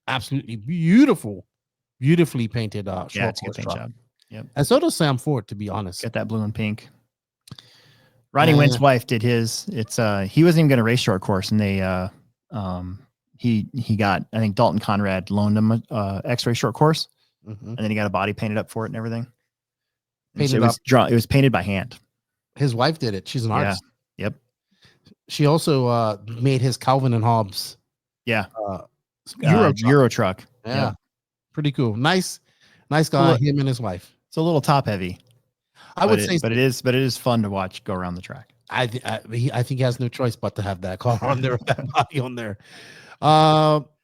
absolutely beautifully painted short course truck. Job. Yep. And so does Sam Ford, to be honest. Got that blue and pink. Ronnie Witt's wife did his. It's he wasn't even going to race short course, and they he got, I think Dalton Conrad loaned him a X-ray short course, and then he got a body painted up for it and everything. It was painted by hand. His wife did it. She's an artist. Yeah. Yep. She also made his Calvin and Hobbes. Yeah. Euro truck. Yeah. Pretty cool. Nice guy. Him and his wife. It's a little top heavy. I would say, but it is fun to watch go around the track. I think he has no choice but to have that car on there, that body on there.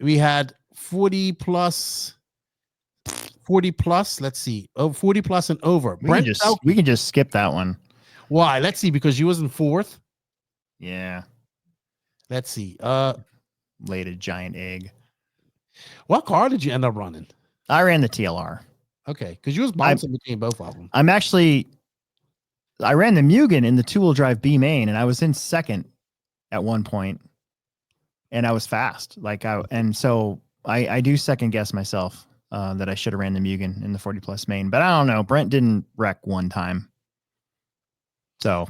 We had 40 plus. Let's see. 40 plus and over. We can just skip that one. Why? Let's see, because you was in fourth. Yeah. Let's see. Laid a giant egg. What car did you end up running? I ran the TLR. Okay, because you was bouncing between both of them. I ran the Mugen in the 2-wheel drive B main, and I was in second at one point, and I was fast. So I do second guess myself that I should have ran the Mugen in the 40 plus main, but I don't know. Brent didn't wreck one time. So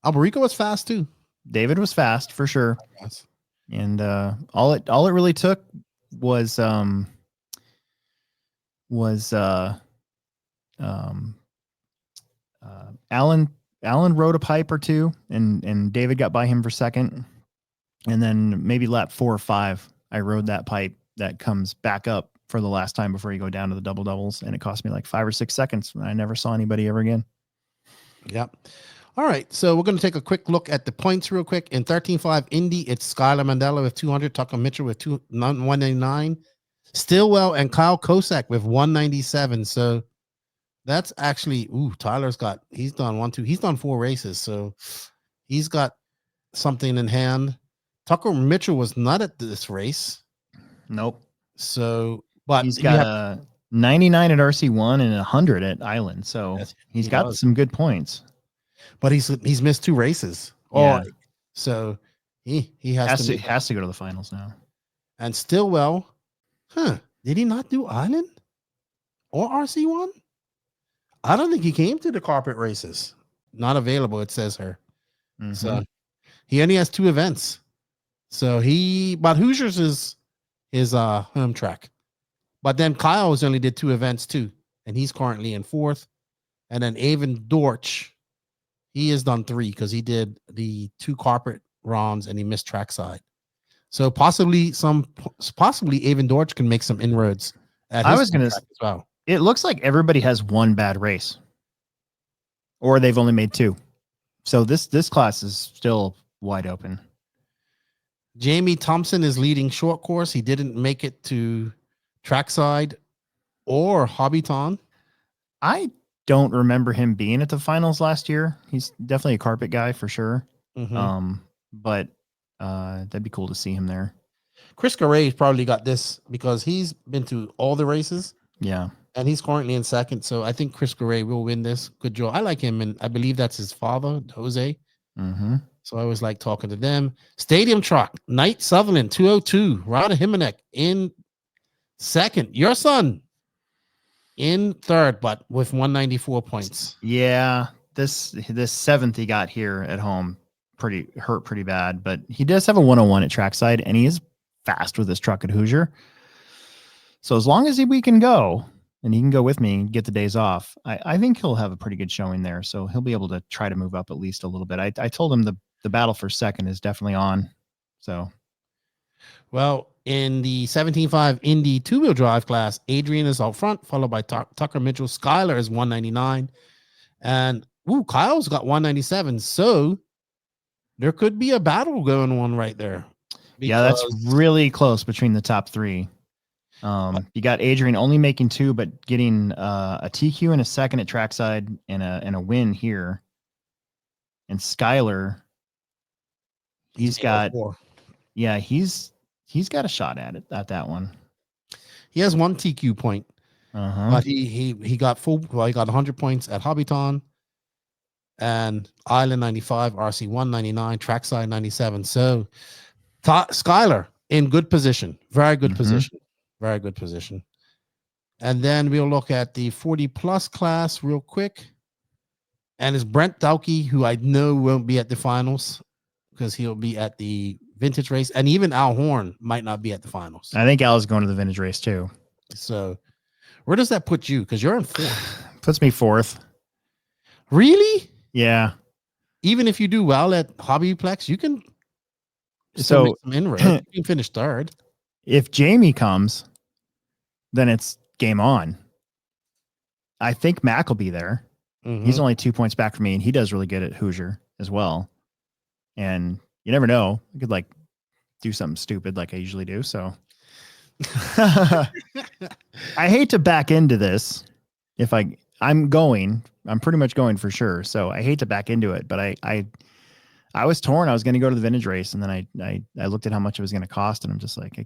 Albarico was fast too. David was fast for sure. Yes. And all it really took was Alan rode a pipe or two, and David got by him for second, and then maybe lap 4 or 5 I rode that pipe that comes back up for the last time before you go down to the doubles, and it cost me like 5 or 6 seconds, and I never saw anybody ever again. Yep. All right, so we're going to take a quick look at the points real quick. In 13.5 Indy, it's Skylar Mandela with 200, Tucker Mitchell with 199, Stillwell and Kyle Kosak with 197. So that's actually, he's done 4 races, so he's got something in hand. Tucker Mitchell was not at this race. Nope. So, but he's got a 99 at RC1 and 100 at Island, so he's got some good points. But he's missed 2 races. Yeah. So he has to go to the finals now. And Stillwell, did he not do Island or RC1? I don't think he came to the carpet races. Not available, it says here. Mm-hmm. So he only has 2 events. So but Hoosiers is his home track. But then Kyle's only did 2 events too, and he's currently in 4th. And then Avon Dortch, he has done 3 because he did the 2 carpet rounds and he missed trackside. So possibly Avon Dortch can make some inroads at his track as well. It looks like everybody has 1 bad race, or they've only made 2. So this class is still wide open. Jamie Thompson is leading short course. He didn't make it to trackside or HobbyTown. I don't remember him being at the finals last year. He's definitely a carpet guy for sure. But that'd be cool to see him there. Chris Garay's probably got this because he's been to all the races. Yeah. And he's currently in second. So I think Chris Garay will win this. Good job. I like him. And I believe that's his father, Jose. So I always like talking to them. Stadium truck, Knight Sutherland, 202. Rada Himanek in second. Your son in third, but with 194 points. Yeah. This seventh he got here at home hurt pretty bad, but he does have a 101 at trackside, and he is fast with his truck at Hoosier. So as long as we can go, and he can go with me and get the days off, I think he'll have a pretty good showing there. So he'll be able to try to move up at least a little bit. I told him the battle for second is definitely on. So, well, in the 17.5 Indy two-wheel drive class, Adrian is out front, followed by Tucker Mitchell. Skyler is 199. And Kyle's got 197. So there could be a battle going on right there. Yeah, that's really close between the top three. You got Adrian only making 2, but getting a TQ and a second at trackside and a win here. And Skyler, he's got 4. Yeah, he's got a shot at that one. He has 1 TQ point. But he got he got 100 points at HobbyTown and Island 95, RC 199, trackside 97. So Skyler in good position, very good position. Very good position. And then we'll look at the 40 plus class real quick. And it's Brent Dowkey, who I know won't be at the finals because he'll be at the vintage race. And even Al Horn might not be at the finals. I think Al is going to the vintage race too. So where does that put you? Because you're in 4th. Puts me 4th. Really? Yeah. Even if you do well at HobbyPlex, you can still make some inroads. You can finish 3rd. If Jamie comes, then it's game on. I think Mac will be there. He's only 2 points back from me, and he does really good at Hoosier as well. And you never know. I could do something stupid like I usually do. So I hate to back into this. If I'm pretty much going for sure. So I hate to back into it, but I was torn. I was going to go to the vintage race, and then I looked at how much it was going to cost, and I'm just like, I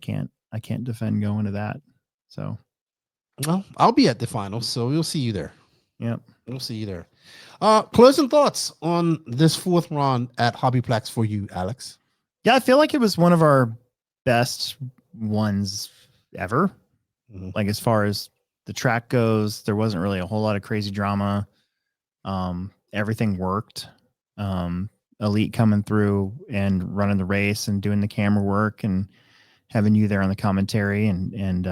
can't defend going to that. So, well, I'll be at the finals, so we'll see you there. Yep, we'll see you there. Closing thoughts on this 4th round at HobbyPlex for you, Alex? Yeah, I feel like it was one of our best ones ever. Like as far as the track goes, there wasn't really a whole lot of crazy drama. Everything worked. Elite coming through and running the race and doing the camera work and having you there on the commentary. And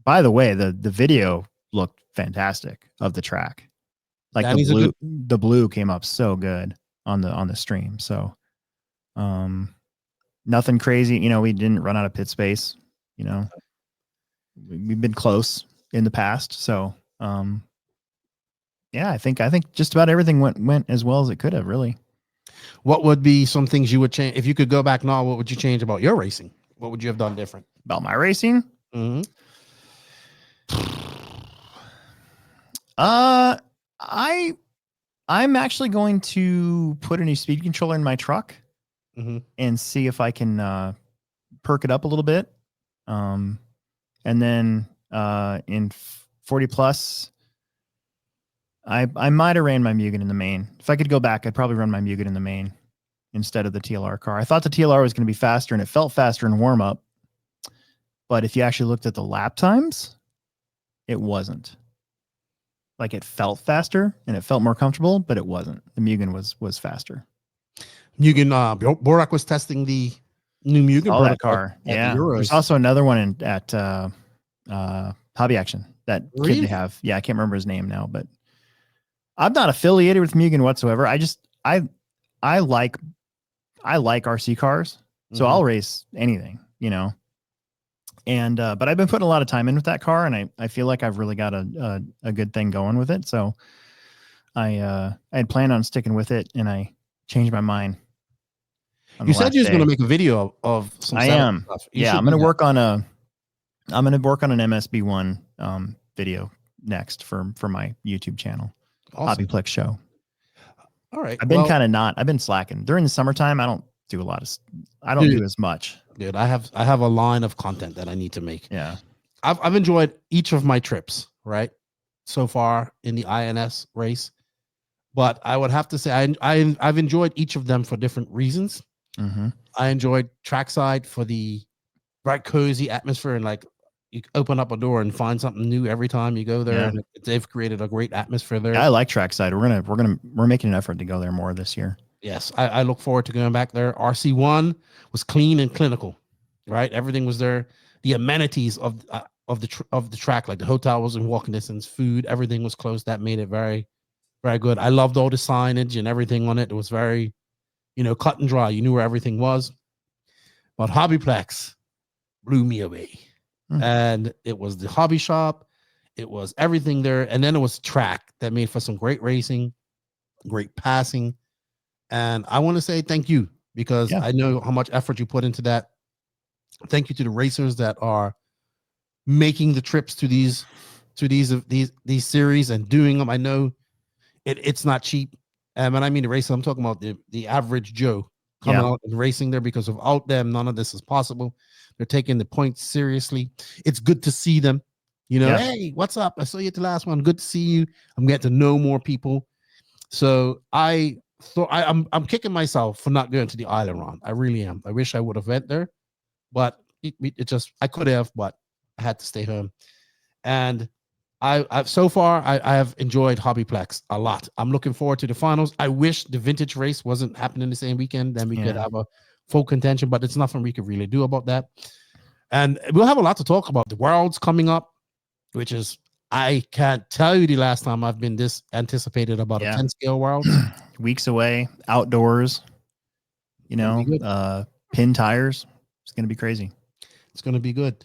by the way, the video looked fantastic of the track. Like the blue came up so good on the stream. So, nothing crazy. We didn't run out of pit space, we've been close in the past. So, yeah, I think just about everything went as well as it could have, really. What would be some things you would change if you could go back now? What would you change about your racing? What would you have done different about my racing? I'm actually going to put a new speed controller in my truck and see if I can perk it up a little bit. And then in 40 plus, I might have ran my Mugen in the main. If I could go back, I'd probably run my Mugen in the main instead of the TLR car. I thought the TLR was going to be faster, and it felt faster in warm up. But if you actually looked at the lap times, it wasn't. Like, it felt faster and it felt more comfortable, but it wasn't. The Mugen was faster. Mugen, Borak was testing the new Mugen car. Yeah. There's also another one at Hobby Action that kid they have. Yeah, I can't remember his name now, but I'm not affiliated with Mugen whatsoever. I like RC cars, so I'll race anything, And but I've been putting a lot of time in with that car, and I feel like I've really got a good thing going with it. So I had planned on sticking with it, and I changed my mind. You said you was going to make a video of some stuff. Yeah, I'm going to work on an MSB1 video next for my YouTube channel. Awesome. HobbyPlex show. All right. I've been I've been slacking during the summertime. I don't do do as much. Dude, I have a line of content that I need to make. Yeah. I've enjoyed each of my trips, right? So far in the INS race. But I would have to say I've enjoyed each of them for different reasons. Mm-hmm. I enjoyed trackside for the bright, cozy atmosphere, and like you open up a door and find something new every time you go there. Yeah. And they've created a great atmosphere there. Yeah, I like trackside. We're making an effort to go there more this year. Yes, I look forward to going back there. RC1 was clean and clinical, right? Everything was there. The amenities of the track, like the hotel was in walking distance, food, everything was close. That made it very, very good. I loved all the signage and everything on it. It was very, cut and dry. You knew where everything was. But HobbyPlex blew me away. And it was the hobby shop. It was everything there. And then it was track that made for some great racing, great passing. And I want to say thank you, because I know how much effort you put into that. Thank you to the racers that are making the trips to these series and doing them. I know it's not cheap. And when I mean the racers, I'm talking about the average Joe coming out and racing there, because without them, none of this is possible. They're taking the points seriously. It's good to see them. Hey, what's up? I saw you at the last one. Good to see you. I'm getting to know more people. So I thought I'm kicking myself for not going to the island run. I really am. I wish I would have went there, but it just, I could have, but I had to stay home. And I've so far I have enjoyed HobbyPlex a lot. I'm looking forward to the finals. I wish the vintage race wasn't happening the same weekend. Then we could have a full contention, but it's nothing we could really do about that. And we'll have a lot to talk about. The Worlds coming up, which is, I can't tell you the last time I've been this anticipated about a 10 scale World. Weeks away, outdoors, pin tires. It's going to be crazy. It's going to be good.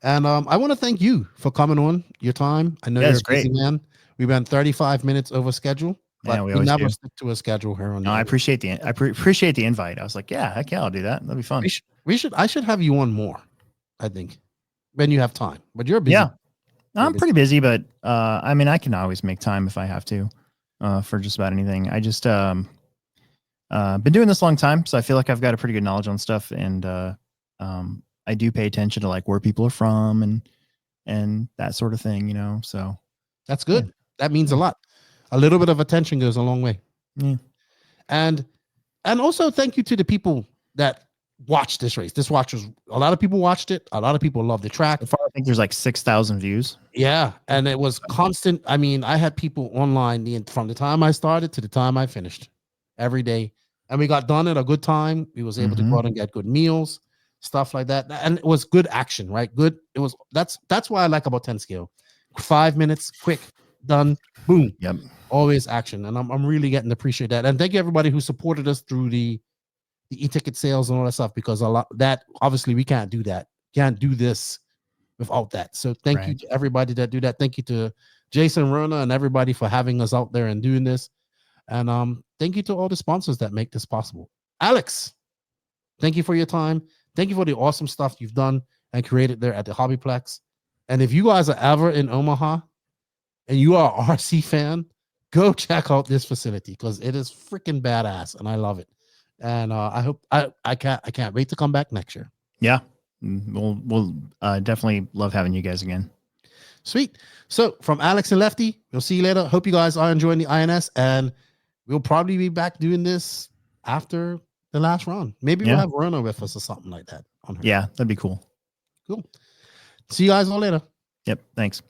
And I want to thank you for coming on, your time. I know you're a busy man. We went 35 minutes over schedule, but we never stick to a schedule here on. No, I appreciate the invite. I was like, heck yeah, I'll do that. That'll be fun. I should have you on more, I think, when you have time. But you're busy. Yeah, I'm pretty busy, but I mean, I can always make time if I have to for just about anything. I just been doing this a long time, so I feel like I've got a pretty good knowledge on stuff, and I do pay attention to like where people are from and that sort of thing, so that's good. Yeah. That means a lot. A little bit of attention goes a long way. Yeah. And also thank you to the people that watched this race. A lot of people watched it. A lot of people love the track. I think there's like 6,000 views. Yeah. And it was constant. I mean, I had people online from the time I started to the time I finished every day. And we got done at a good time. We was able to go out and get good meals, stuff like that. And it was good action, right? Good. It was, that's why I like about 10 scale. 5 minutes, quick, done, boom. Yep. Always action. And I'm really getting to appreciate that. And thank you everybody who supported us through the e-ticket sales and all that stuff, because a lot that obviously we can't do that. Can't do this without that. So thank you to everybody that do that. Thank you to Jason, Rona, and everybody for having us out there and doing this. And thank you to all the sponsors that make this possible. Alex, thank you for your time. Thank you for the awesome stuff you've done and created there at the HobbyPlex. And if you guys are ever in Omaha and you are an RC fan, go check out this facility, because it is freaking badass and I love it. And I hope I can't wait to come back next year. Yeah, we'll definitely love having you guys again. Sweet. So from Alex and Lefty, we'll see you later. Hope you guys are enjoying the INS, and we'll probably be back doing this after the last round. Maybe we'll have Rona with us or something like that on her. Yeah, that'd be cool. Cool. See you guys all later. Yep. Thanks.